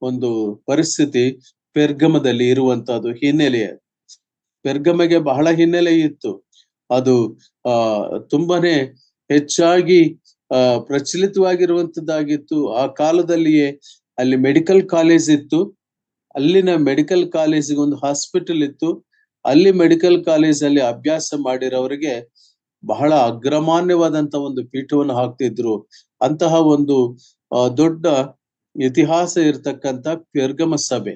ಒಂದು ಪರಿಸ್ಥಿತಿ ಪೆರ್ಗಮದಲ್ಲಿ ಇರುವಂತಹದ್ದು ಹಿನ್ನೆಲೆ. ಪೆರ್ಗಮಗೆ ಬಹಳ ಹಿನ್ನೆಲೆ ಇತ್ತು. ಅದು ತುಂಬಾನೇ ಹೆಚ್ಚಾಗಿ ಪ್ರಚಲಿತವಾಗಿರುವಂತದ್ದಾಗಿತ್ತು. ಆ ಕಾಲದಲ್ಲಿಯೇ ಅಲ್ಲಿ ಮೆಡಿಕಲ್ ಕಾಲೇಜ್ ಇತ್ತು. ಅಲ್ಲಿನ ಮೆಡಿಕಲ್ ಕಾಲೇಜಿಗೆ ಒಂದು ಹಾಸ್ಪಿಟಲ್ ಇತ್ತು. ಅಲ್ಲಿ ಮೆಡಿಕಲ್ ಕಾಲೇಜ್ ಅಲ್ಲಿ ಅಭ್ಯಾಸ ಮಾಡಿರೋರಿಗೆ ಬಹಳ ಅಗ್ರಮಾನ್ಯವಾದಂತ ಒಂದು ಪೀಠವನ್ನು ಹಾಕ್ತಿದ್ರು. ಅಂತಹ ಒಂದು ದೊಡ್ಡ ಇತಿಹಾಸ ಇರ್ತಕ್ಕಂಥ ಪೆರ್ಗಮ ಸಭೆ.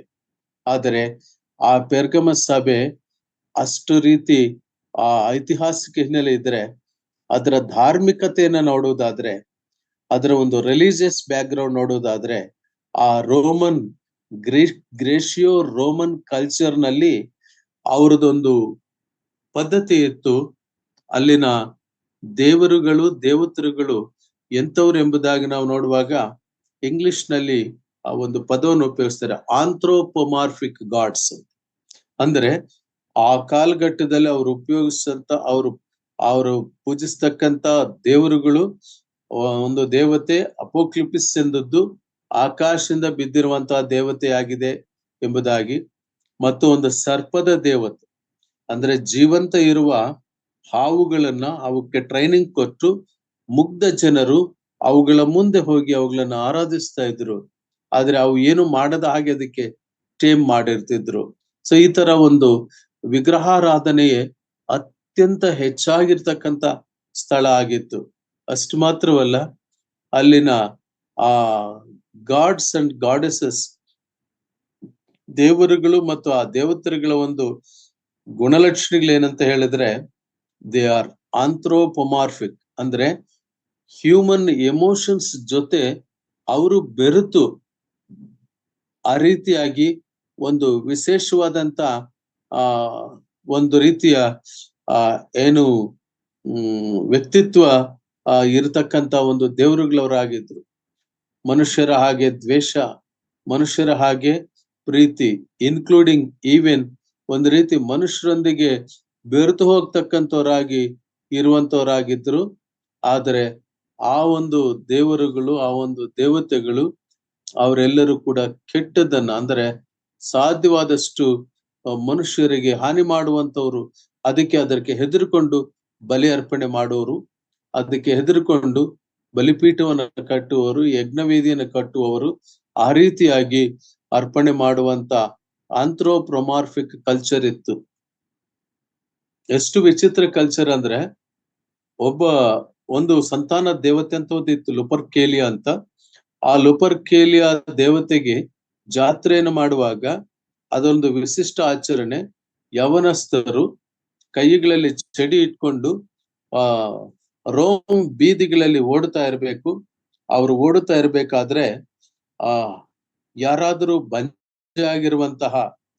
ಆದರೆ ಆ ಪೆರ್ಗಮ ಸಭೆ ಅಷ್ಟು ರೀತಿ ಐತಿಹಾಸಿಕ ಹಿನ್ನೆಲೆ ಇದ್ರೆ ಅದರ ಧಾರ್ಮಿಕತೆಯನ್ನ ನೋಡುವುದಾದ್ರೆ, ಅದರ ಒಂದು ರಿಲಿಜಿಯಸ್ ಬ್ಯಾಕ್ ಗ್ರೌಂಡ್ ನೋಡುವುದಾದ್ರೆ, ಆ ಗ್ರೇಷಿಯೋ ರೋಮನ್ ಕಲ್ಚರ್ ನಲ್ಲಿ ಅವರದೊಂದು ಪದ್ಧತಿ ಇತ್ತು. ಅಲ್ಲಿನ ದೇವರುಗಳು, ದೇವತರುಗಳು ಎಂಥವ್ರು ಎಂಬುದಾಗಿ ನಾವು ನೋಡುವಾಗ ಇಂಗ್ಲಿಷ್ ನಲ್ಲಿ ಆ ಒಂದು ಪದವನ್ನು ಉಪಯೋಗಿಸ್ತಾರೆ, ಆಂಥ್ರೋಪೊಮಾರ್ಫಿಕ್ ಗಾಡ್ಸ್. ಅಂದ್ರೆ ಆ ಕಾಲಘಟ್ಟದಲ್ಲಿ ಅವರು ಉಪಯೋಗಿಸಂತ ಅವರು ಪೂಜಿಸ್ತಕ್ಕಂತ ದೇವರುಗಳು, ಒಂದು ದೇವತೆ ಅಪೋಕ್ಲಿಪಿಸ್ ಎಂದದ್ದು ಆಕಾಶದಿಂದ ಬಿದ್ದಿರುವಂತಹ ದೇವತೆಯಾಗಿದೆ ಎಂಬುದಾಗಿ, ಮತ್ತು ಒಂದು ಸರ್ಪದ ದೇವತೆ ಅಂದ್ರೆ ಜೀವಂತ ಇರುವ ಹಾವುಗಳನ್ನ ಅವಕ್ಕೆ ಟ್ರೈನಿಂಗ್ ಕೊಟ್ಟು ಮುಗ್ಧ ಜನರು ಅವುಗಳ ಮುಂದೆ ಹೋಗಿ ಅವುಗಳನ್ನ ಆರಾಧಿಸ್ತಾ ಇದ್ರು. ಆದ್ರೆ ಅವು ಏನು ಮಾಡದ ಹಾಗೆ ಅದಕ್ಕೆ ಟೇಮ್ ಮಾಡಿರ್ತಿದ್ರು. ಸೊ ಈ ತರ ಒಂದು ವಿಗ್ರಹಾರಾಧನೆಯೇ ಅತ್ಯಂತ ಹೆಚ್ಚಾಗಿರ್ತಕ್ಕಂಥ ಸ್ಥಳ ಆಗಿತ್ತು. ಅಷ್ಟು ಮಾತ್ರವಲ್ಲ, ಅಲ್ಲಿನ ಆ ಗಾಡ್ಸ್ ಅಂಡ್ ಗಾಡೆಸಸ್, ದೇವರುಗಳು ಮತ್ತು ಆ ದೇವತೆಗಳ ಒಂದು ಗುಣಲಕ್ಷಣಗಳು ಏನಂತ ಹೇಳಿದ್ರೆ ದೇ ಆರ್ ಆಂಥ್ರೋಪೊಮಾರ್ಫಿಕ್, ಅಂದ್ರೆ ಹ್ಯೂಮನ್ ಎಮೋಷನ್ಸ್ ಜೊತೆ ಅವರು ಬೆರೆತು ಆ ರೀತಿಯಾಗಿ ಒಂದು ವಿಶೇಷವಾದಂತ ಆ ಒಂದು ರೀತಿಯ ಏನು ವ್ಯಕ್ತಿತ್ವ ಇರತಕ್ಕಂತ ಒಂದು ದೇವರುಗಳವರಾಗಿದ್ರು. ಮನುಷ್ಯರ ಹಾಗೆ ದ್ವೇಷ, ಮನುಷ್ಯರ ಹಾಗೆ ಪ್ರೀತಿ, ಇನ್ಕ್ಲೂಡಿಂಗ್ ಈವನ್ ಒಂದು ರೀತಿ ಮನುಷ್ಯರೊಂದಿಗೆ ಬೆರೆತು ಹೋಗ್ತಕ್ಕಂಥವರಾಗಿ ಇರುವಂತವರಾಗಿದ್ರು. ಆದರೆ ಆ ಒಂದು ದೇವರುಗಳು, ಆ ಒಂದು ದೇವತೆಗಳು ಅವರೆಲ್ಲರೂ ಕೂಡ ಕೆಟ್ಟದನ್ನ ಅಂದ್ರೆ ಸಾಧ್ಯವಾದಷ್ಟು ಮನುಷ್ಯರಿಗೆ ಹಾನಿ ಮಾಡುವಂತವ್ರು, ಅದಕ್ಕೆ ಹೆದರ್ಕೊಂಡು ಬಲಿ ಅರ್ಪಣೆ ಮಾಡೋರು, ಅದಕ್ಕೆ ಹೆದರ್ಕೊಂಡು ಬಲಿಪೀಠವನ್ನು ಕಟ್ಟುವವರು, ಯಜ್ಞವೇದಿಯನ್ನು ಕಟ್ಟುವವರು, ಆ ರೀತಿಯಾಗಿ ಅರ್ಪಣೆ ಮಾಡುವಂತ ಆಂಥ್ರೋಪ್ರೊಮಾರ್ಫಿಕ್ ಕಲ್ಚರ್ ಇತ್ತು. ಎಷ್ಟು ವಿಚಿತ್ರ ಕಲ್ಚರ್ ಅಂದ್ರೆ ಒಂದು ಸಂತಾನ ದೇವತೆ ಅಂತ ಇತ್ತು, ಲುಪರ್ಕೇಲಿಯಾ ಅಂತ. ಆ ಲುಪರ್ಕೇಲಿಯಾ ದೇವತೆಗೆ ಜಾತ್ರೆಯನ್ನು ಮಾಡುವಾಗ ಅದೊಂದು ವಿಶಿಷ್ಟ ಆಚರಣೆ. ಯವನಸ್ಥರು ಕೈಗಳಲ್ಲಿ ಚಡಿ ಇಟ್ಕೊಂಡು ರೋಮ್ ಬೀದಿಗಳಲ್ಲಿ ಓಡುತ್ತಾ ಇರಬೇಕು. ಅವರು ಓಡುತ್ತಾ ಇರಬೇಕಾದ್ರೆ ಯಾರಾದರೂ ಬಂಜೆ ಆಗಿರುವಂತಹ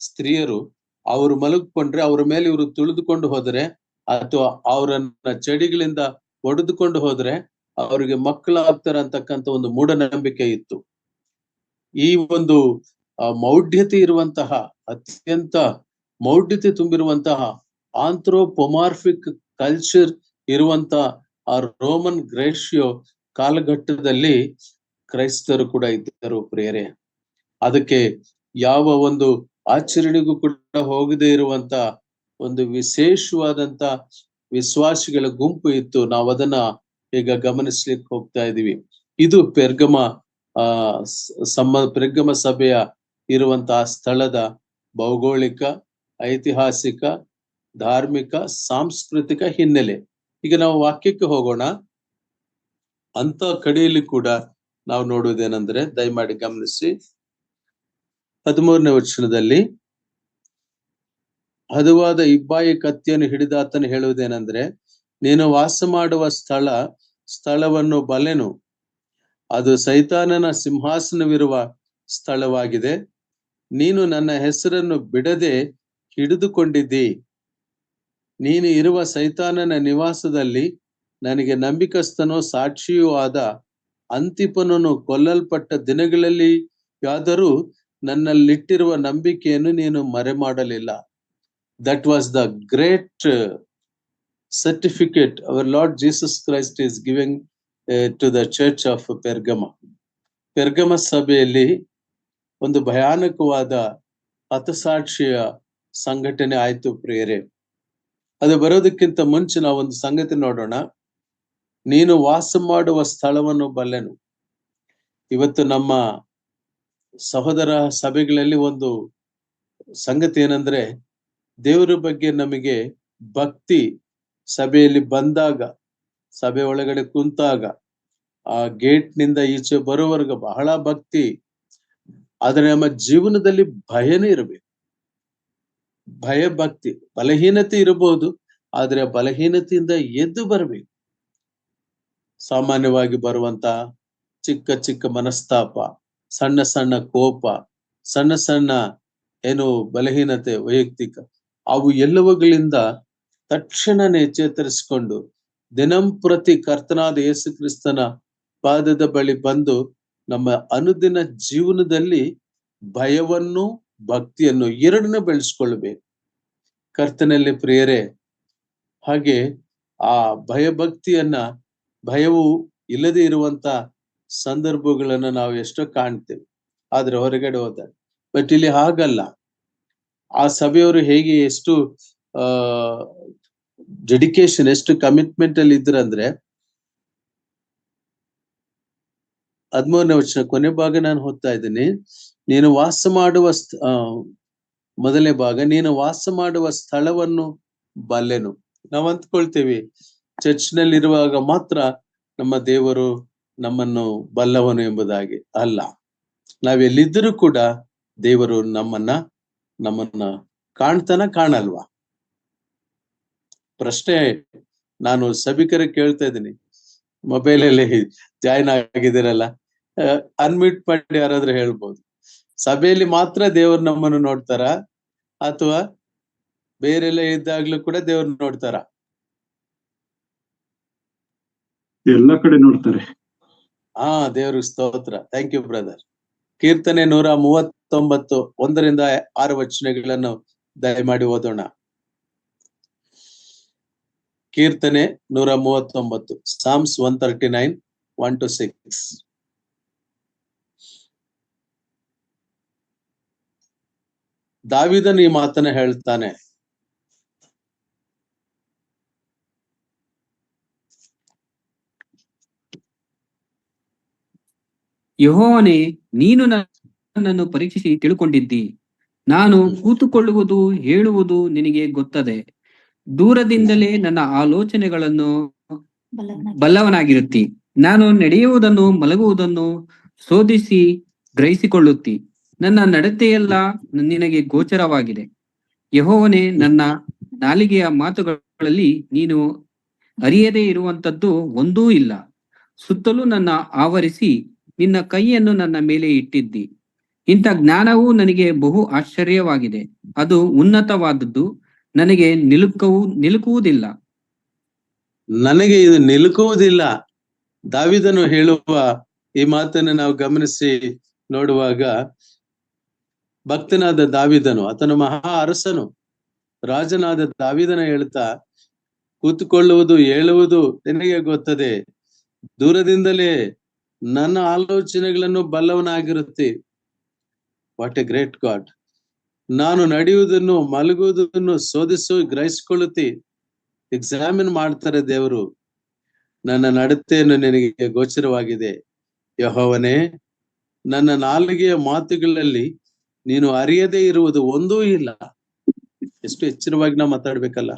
ಸ್ತ್ರೀಯರು ಅವರು ಮಲಗಿಕೊಂಡ್ರೆ ಅವರ ಮೇಲೆ ಇವರು ತುಳಿದುಕೊಂಡು ಹೋದರೆ ಅಥವಾ ಅವರನ್ನ ಚಡಿಗಳಿಂದ ಹೊಡೆದುಕೊಂಡು ಹೋದ್ರೆ ಅವರಿಗೆ ಮಕ್ಕಳಾಗ್ತಾರೆ ಅಂತಕ್ಕಂಥ ಒಂದು ಮೂಢನಂಬಿಕೆ ಇತ್ತು. ಈ ಒಂದು ಮೌಢ್ಯತೆ ಇರುವಂತಹ, ಅತ್ಯಂತ ಮೌಢ್ಯತೆ ತುಂಬಿರುವಂತಹ ಆಂಥ್ರೋಪೊಮಾರ್ಫಿಕ್ ಕಲ್ಚರ್ ಇರುವಂತ ಆ ರೋಮನ್ ಗ್ರೇಷಿಯೋ ಕಾಲಘಟ್ಟದಲ್ಲಿ ಕ್ರೈಸ್ತರು ಕೂಡ ಇದ್ದರು ಪ್ರಿಯರೇ. ಅದಕ್ಕೆ ಯಾವ ಒಂದು ಆಚರಣೆಗೂ ಕೂಡ ಹೋಗದೆ ಇರುವಂತ ಒಂದು ವಿಶೇಷವಾದಂತ ವಿಶ್ವಾಸಿಗಳ ಗುಂಪು ಇತ್ತು. ನಾವು ಅದನ್ನ ಈಗ ಗಮನಿಸ್ಲಿಕ್ಕೆ ಹೋಗ್ತಾ ಇದೀವಿ. ಇದು ಪೆರ್ಗಮ ಪೆರ್ಗಮ ಸಭೆಯ ಇರುವಂತಹ ಸ್ಥಳದ ಭೌಗೋಳಿಕ, ಐತಿಹಾಸಿಕ, ಧಾರ್ಮಿಕ, ಸಾಂಸ್ಕೃತಿಕ ಹಿನ್ನೆಲೆ. ಈಗ ನಾವು ವಾಕ್ಯಕ್ಕೆ ಹೋಗೋಣ. ಅಂತ ಕಡೆಯಲ್ಲಿ ಕೂಡ ನಾವು ನೋಡುವುದೇನೆಂದ್ರೆ, ದಯಮಾಡಿ ಗಮನಿಸಿ 13ನೇ ವಚನದಲ್ಲಿ, ಹದವಾದ ಇಬ್ಬಾಯಿ ಕತ್ತಿಯನ್ನು ಹಿಡಿದಾತನು ಹೇಳುವುದೇನೆಂದ್ರೆ, ನೀನು ವಾಸ ಮಾಡುವ ಸ್ಥಳವನ್ನು ಬಲ್ಲೆನು, ಅದು ಸೈತಾನನ ಸಿಂಹಾಸನವಿರುವ ಸ್ಥಳವಾಗಿದೆ. ನೀನು ನನ್ನ ಹೆಸರನ್ನು ಬಿಡದೆ ಹಿಡಿದುಕೊಂಡಿದ್ದಿ. ನೀನು ಇರುವ ಸೈತಾನನ ನಿವಾಸದಲ್ಲಿ ನನಗೆ ನಂಬಿಕಸ್ಥನೋ ಸಾಕ್ಷಿಯೂ ಆದ ಅಂತಿಪನನು ಕೊಲ್ಲಲ್ಪಟ್ಟ ದಿನಗಳಲ್ಲಿ ಯಾದರೂ ನನ್ನಲ್ಲಿಟ್ಟಿರುವ ನಂಬಿಕೆಯನ್ನು ನೀನು ಮರೆ ಮಾಡಲಿಲ್ಲ. That was the great certificate our Lord Jesus Christ is giving to the church of Pergama. ಪೆರ್ಗಮ ಸಭೆಯಲ್ಲಿ ಒಂದು ಭಯಾನಕವಾದ ಹತಸಾಕ್ಷಿಯ ಸಂಘಟನೆ ಆಯ್ತು ಪ್ರಿಯರೇ. ಅದು ಬರೋದಕ್ಕಿಂತ ಮುಂಚೆ ನಾವು ಒಂದು ಸಂಗತಿ ನೋಡೋಣ. ನೀನು ವಾಸ ಮಾಡುವ ಸ್ಥಳವನ್ನು ಬಲ್ಲೆನು. ಇವತ್ತು ನಮ್ಮ ಸಹೋದರ ಸಭೆಗಳಲ್ಲಿ ಒಂದು ಸಂಗತಿ ಏನಂದ್ರೆ, ದೇವರ ಬಗ್ಗೆ ನಮಗೆ ಭಕ್ತಿ ಸಭೆಯಲ್ಲಿ ಬಂದಾಗ, ಸಭೆ ಒಳಗಡೆ ಕುಂತಾಗ, ಆ ಗೇಟ್ ನಿಂದ ಈಚೆ ಬರುವವರೆಗೆ ಬಹಳ ಭಕ್ತಿ. ಆದ್ರೆ ನಮ್ಮ ಜೀವನದಲ್ಲಿ ಭಯನೇ ಇರಬೇಕು. ಭಯ, ಭಕ್ತಿ. ಬಲಹೀನತೆ ಇರಬಹುದು, ಆದ್ರೆ ಬಲಹೀನತೆಯಿಂದ ಎದ್ದು ಬರಬೇಕು. ಸಾಮಾನ್ಯವಾಗಿ ಬರುವಂತ ಚಿಕ್ಕ ಚಿಕ್ಕ ಮನಸ್ತಾಪ, ಸಣ್ಣ ಸಣ್ಣ ಕೋಪ, ಸಣ್ಣ ಸಣ್ಣ ಏನು ಬಲಹೀನತೆ ವೈಯಕ್ತಿಕ, ಅವು ಎಲ್ಲವುಗಳಿಂದ ತಕ್ಷಣನೇ ಚೇತರಿಸಿಕೊಂಡು ದಿನಂಪ್ರತಿ ಕರ್ತನಾದ ಯೇಸು ಕ್ರಿಸ್ತನ ಪಾದದ ಬಳಿ ಬಂದು ನಮ್ಮ ಅನುದಿನ ಜೀವನದಲ್ಲಿ ಭಯವನ್ನು, ಭಕ್ತಿಯನ್ನು ಎರಡನ್ನೂ ಬೆಳೆಸ್ಕೊಳ್ಬೇಕು ಕರ್ತನಲ್ಲಿ ಪ್ರಿಯರೇ. ಹಾಗೆ ಆ ಭಯಭಕ್ತಿಯನ್ನ, ಭಯವು ಇಲ್ಲದೆ ಇರುವಂತ ಸಂದರ್ಭಗಳನ್ನ ನಾವು ಎಷ್ಟೋ ಕಾಣ್ತೇವೆ ಆದ್ರೆ ಹೊರಗಡೆ ಹೋದಾಗ. ಬಟ್ ಇಲ್ಲಿ ಹಾಗಲ್ಲ. ಆ ಸಭೆಯವರು ಹೇಗೆ ಎಷ್ಟು ಡೆಡಿಕೇಶನ್, ಎಷ್ಟು ಕಮಿಟ್ಮೆಂಟ್ ಅಲ್ಲಿ ಇದ್ರಂದ್ರೆ, 13ನೇ ವಚನ ಕೊನೆ ಭಾಗ ನಾನು ಓದ್ತಾ ಇದ್ದೀನಿ. ನೀನು ವಾಸ ಮಾಡುವ ಮೊದಲನೇ ಭಾಗ, ನೀನು ವಾಸ ಮಾಡುವ ಸ್ಥಳವನ್ನು ಬಲ್ಲೆನು. ನಾವು ಅಂದ್ಕೊಳ್ತೇವೆ ಚರ್ಚ್ನಲ್ಲಿ ಇರುವಾಗ ಮಾತ್ರ ನಮ್ಮ ದೇವರು ನಮ್ಮನ್ನು ಬಲ್ಲವನು ಎಂಬುದಾಗಿ. ಅಲ್ಲ, ನಾವೆಲ್ಲಿದ್ದರೂ ಕೂಡ ದೇವರು ನಮ್ಮನ್ನ ಕಾಣ್ತಾನ, ಕಾಣಲ್ವಾ? ಪ್ರಶ್ನೆ ನಾನು ಸಭಿಕರ ಕೇಳ್ತಾ ಇದ್ದೀನಿ. ಮೊಬೈಲ್ ಅಲ್ಲಿ ಜಾಯಿನ್ ಆಗಿದ್ದೀರಲ್ಲ, ಅನ್ಮ್ಯೂಟ್ ಮಾಡಿ ಯಾರಾದ್ರೂ ಹೇಳ್ಬೋದು. ಸಭೆಯಲ್ಲಿ ಮಾತ್ರ ದೇವ್ರು ನಮ್ಮನ್ನು ನೋಡ್ತಾರ ಅಥವಾ ಬೇರೆಲ್ಲ ಇದ್ದಾಗ್ಲೂ ಕೂಡ ದೇವ್ರು ನೋಡ್ತಾರ? ಎಲ್ಲ ಕಡೆ ನೋಡ್ತಾರೆ. ದೇವ್ರಿಗೆ ಸ್ತೋತ್ರ. Thank you brother. ಕೀರ್ತನೆ 139 1ರಿಂದ 6 ವಚನಗಳನ್ನು ದಯಮಾಡಿ ಓದೋಣ. ಕೀರ್ತನೆ 139, Psalms 139, 1-6. ದಾವೀದನು ಈ ಮಾತನ್ನ ಹೇಳ್ತಾನೆ. ಯೆಹೋವನೇ, ನೀನು ನನ್ನನ್ನು ಪರೀಕ್ಷಿಸಿ ತಿಳ್ಕೊಂಡಿದ್ದಿ. ನಾನು ಕೂತುಕೊಳ್ಳುವುದು ಹೇಳುವುದು ನಿನಗೆ ಗೊತ್ತದೆ. ದೂರದಿಂದಲೇ ನನ್ನ ಆಲೋಚನೆಗಳನ್ನು ಬಲ್ಲವನಾಗಿರುತ್ತಿ. ನಾನು ನಡೆಯುವುದನ್ನು ಮಲಗುವುದನ್ನು ಶೋಧಿಸಿ ಗ್ರಹಿಸಿಕೊಳ್ಳುತ್ತಿ. ನನ್ನ ನಡತೆಯೆಲ್ಲ ನಿನಗೆ ಗೋಚರವಾಗಿದೆ. ಯೆಹೋವನೇ, ನನ್ನ ನಾಲಿಗೆಯ ಮಾತುಗಳಲ್ಲಿ ನೀನು ಅರಿಯದೇ ಇರುವಂತದ್ದು ಒಂದೂ ಇಲ್ಲ. ಸುತ್ತಲೂ ನನ್ನ ಆವರಿಸಿ ನಿನ್ನ ಕೈಯನ್ನು ನನ್ನ ಮೇಲೆ ಇಟ್ಟಿದ್ದಿ. ಇಂಥ ಜ್ಞಾನವು ನನಗೆ ಬಹು ಆಶ್ಚರ್ಯವಾಗಿದೆ. ಅದು ಉನ್ನತವಾದದ್ದು, ನನಗೆ ನಿಲುಕುವುದಿಲ್ಲ. ನನಗೆ ಇದು ನಿಲುಕುವುದಿಲ್ಲ. ದಾವೀದನು ಹೇಳುವ ಈ ಮಾತನ್ನು ನಾವು ಗಮನಿಸಿ ನೋಡುವಾಗ, ಭಕ್ತನಾದ ದಾವೀದನು, ಆತನು ಮಹಾ ಅರಸನು, ರಾಜನಾದ ದಾವೀದನ ಹೇಳ್ತಾ, ಕೂತುಕೊಳ್ಳುವುದು ಹೇಳುವುದು ನಿನಗೆ ಗೊತ್ತದೆ. ದೂರದಿಂದಲೇ ನನ್ನ ಆಲೋಚನೆಗಳನ್ನು ಬಲ್ಲವನಾಗಿರುತ್ತೆ. What a great God. ನಾನು ನಡೆಯುವುದನ್ನು ಮಲಗುವುದನ್ನು ಶೋಧಿಸು ಗ್ರಹಿಸಿಕೊಳ್ಳುತ್ತಿ. ಎಕ್ಸಾಮಿನ್ ಮಾಡ್ತಾರೆ ದೇವರು. ನನ್ನ ನಡತೆಯನ್ನು ನಿನಗೆ ಗೋಚರವಾಗಿದೆ. ಯೆಹೋವನೇ, ನನ್ನ ನಾಲಿಗೆಯ ಮಾತುಗಳಲ್ಲಿ ನೀನು ಅರಿಯದೇ ಇರುವುದು ಒಂದೂ ಇಲ್ಲ. ಎಷ್ಟು ಎಚ್ಚರವಾಗಿ ನಾವು ಮಾತಾಡ್ಬೇಕಲ್ಲ.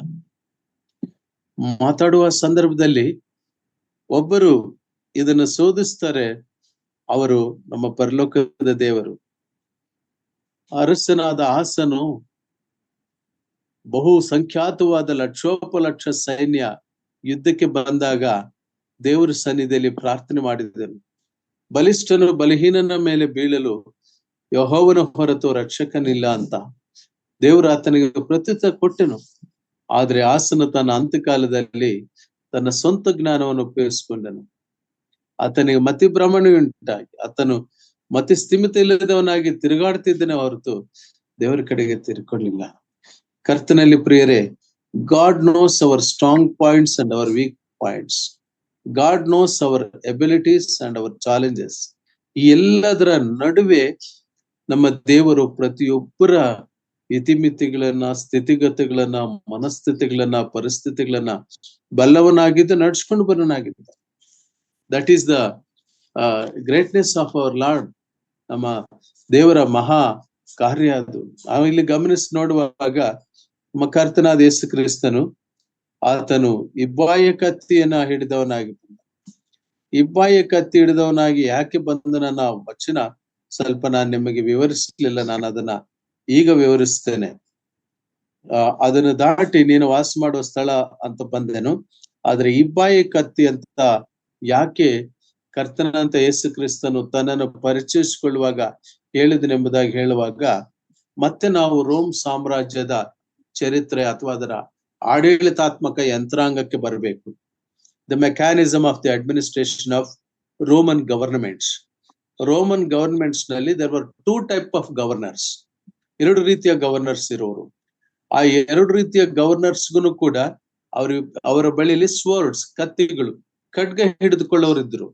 ಮಾತಾಡುವ ಸಂದರ್ಭದಲ್ಲಿ ಒಬ್ಬರು ಇದನ್ನು ಶೋಧಿಸ್ತಾರೆ. ಅವರು ನಮ್ಮ ಪರಲೋಕದ ದೇವರು. ಅರಸನಾದ ಆಸನು ಬಹು ಸಂಖ್ಯಾತವಾದ ಲಕ್ಷೋಪಲಕ್ಷ ಸೈನ್ಯ ಯುದ್ಧಕ್ಕೆ ಬಂದಾಗ ದೇವರ ಸನ್ನಿಧಿಯಲ್ಲಿ ಪ್ರಾರ್ಥನೆ ಮಾಡಿದನು. ಬಲಿಷ್ಠನು ಬಲಹೀನನ ಮೇಲೆ ಬೀಳಲು ಯೆಹೋವನ ಹೊರತು ರಕ್ಷಕನಿಲ್ಲ ಅಂತ ದೇವರು ಆತನಿಗೆ ಪ್ರತ್ಯುತ್ತರ ಕೊಟ್ಟನು. ಆದ್ರೆ ಆಸನು ತನ್ನ ಅಂತ್ಯಕಾಲದಲ್ಲಿ ತನ್ನ ಸ್ವಂತ ಜ್ಞಾನವನ್ನು ಉಪಯೋಗಿಸಿಕೊಂಡನು. ಆತನಿಗೆ ಮತಿಭ್ರಮಣೆ ಉಂಟಾಗಿ ಆತನು ಮತಿ ಸ್ಥಿಮಿತ ಇಲ್ಲದವನಾಗಿ ತಿರುಗಾಡ್ತಿದ್ದನೇ ಹೊರತು ದೇವರ ಕಡೆಗೆ ತಿರುಗಿಕೊಳ್ಳಿಲ್ಲ. ಕರ್ತನಲ್ಲಿ ಪ್ರಿಯರೇ, God knows our strong points and our weak points. God knows our abilities and our challenges. ಈ ಎಲ್ಲದರ ನಡುವೆ ನಮ್ಮ ದೇವರು ಪ್ರತಿಯೊಬ್ಬರ ಇತಿಮಿತಿಗಳನ್ನ, ಸ್ಥಿತಿಗತಿಗಳನ್ನ, ಮನಸ್ಥಿತಿಗಳನ್ನ, ಪರಿಸ್ಥಿತಿಗಳನ್ನ ಬಲ್ಲವನಾಗಿದ್ದು ನಡ್ಸ್ಕೊಂಡು ಬರೋನಾಗಿದ್ದ. That is the greatness of our Lord. ನಮ್ಮ ದೇವರ ಮಹಾ ಕಾರ್ಯ ಅದು. ನಾವು ಇಲ್ಲಿ ಗಮನಿಸಿ ನೋಡುವಾಗ ನಮ್ಮ ಕರ್ತನಾದ ಯೇಸು ಕ್ರಿಸ್ತನು, ಆತನು ಇಬ್ಬಾಯ ಕತ್ತಿಯನ್ನ ಹಿಡಿದವನಾಗಿ ಬಂದ. ಇಬ್ಬಾಯ ಕತ್ತಿ ಹಿಡಿದವನಾಗಿ ಯಾಕೆ ಬಂದನ ನಾವು ವಚನ ಸ್ವಲ್ಪ ನಾನು ನಿಮಗೆ ವಿವರಿಸಲಿಲ್ಲ. ನಾನು ಅದನ್ನ ಈಗ ವಿವರಿಸ್ತೇನೆ. ಅದನ್ನು ದಾಟಿ ನೀನು ವಾಸ ಮಾಡುವ ಸ್ಥಳ ಅಂತ ಬಂದೇನು. ಆದ್ರೆ ಇಬ್ಬಾಯ ಕತ್ತಿ ಅಂತ ಯಾಕೆ ಕರ್ತನಂತ ಯೇಸು ಕ್ರಿಸ್ತನು ತನ್ನನ್ನು ಪರಿಚಯಿಸಿಕೊಳ್ಳುವಾಗ ಹೇಳಿದನೆಂಬುದಾಗಿ ಹೇಳುವಾಗ, ಮತ್ತೆ ನಾವು ರೋಮ್ ಸಾಮ್ರಾಜ್ಯದ ಚರಿತ್ರೆ ಅಥವಾ ಅದರ ಆಡಳಿತಾತ್ಮಕ ಯಂತ್ರಾಂಗಕ್ಕೆ ಬರಬೇಕು. The mechanism of the administration of Roman governments. Roman governments ನಲ್ಲಿ there were 2 type of governors. 2 ರೀತಿಯ ಗವರ್ನರ್ಸ್ ಇರೋರು. ಆ 2 ರೀತಿಯ ಗವರ್ನರ್ಸ್ಗೂ ಕೂಡ ಅವರ ಬಳಿಯಲ್ಲಿ ಸ್ವರ್ಡ್ಸ್, ಕತ್ತಿಗಳು, ಖಡ್ಗ ಹಿಡಿದುಕೊಳ್ಳೋರಿದ್ರು.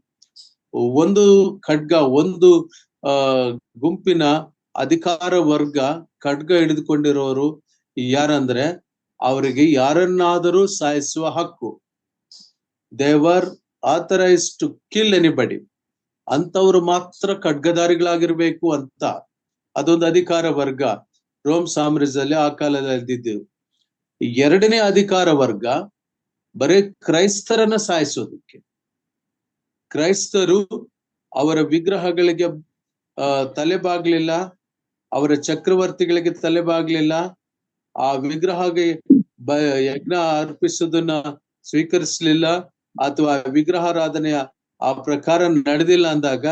ಒಂದು ಖಡ್ಗ, ಒಂದು ಗುಂಪಿನ ಅಧಿಕಾರ ವರ್ಗ ಖಡ್ಗ ಹಿಡಿದುಕೊಂಡಿರೋರು ಯಾರಂದ್ರೆ ಅವರಿಗೆ ಯಾರನ್ನಾದರೂ ಸಾಯಿಸುವ ಹಕ್ಕು. They were authorised to kill anybody. ಅಂತವ್ರು ಮಾತ್ರ ಖಡ್ಗಧಾರಿಗಳಾಗಿರ್ಬೇಕು ಅಂತ ಅದೊಂದು ಅಧಿಕಾರ ವರ್ಗ ರೋಮ್ ಸಾಮ್ರಾಜ್ಯದಲ್ಲಿ ಆ ಕಾಲದಲ್ಲಿ ಇದ್ದಿದ್ದು. ಎರಡನೇ ಅಧಿಕಾರ ವರ್ಗ ಬರೀ ಕ್ರೈಸ್ತರನ್ನ ಸಾಯಿಸೋದಕ್ಕೆ. ಕ್ರೈಸ್ತರು ಅವರ ವಿಗ್ರಹಗಳಿಗೆ ತಲೆಬಾಗ್ಲಿಲ್ಲ, ಅವರ ಚಕ್ರವರ್ತಿಗಳಿಗೆ ತಲೆಬಾಗ್ಲಿಲ್ಲ, ಆ ವಿಗ್ರಹಗೆ ಯಜ್ಞ ಅರ್ಪಿಸೋದನ್ನ ಸ್ವೀಕರಿಸಲಿಲ್ಲ, ಅಥವಾ ವಿಗ್ರಹಾರಾಧನೆಯ ಆ ಪ್ರಕಾರ ನಡೆದಿಲ್ಲ ಅಂದಾಗ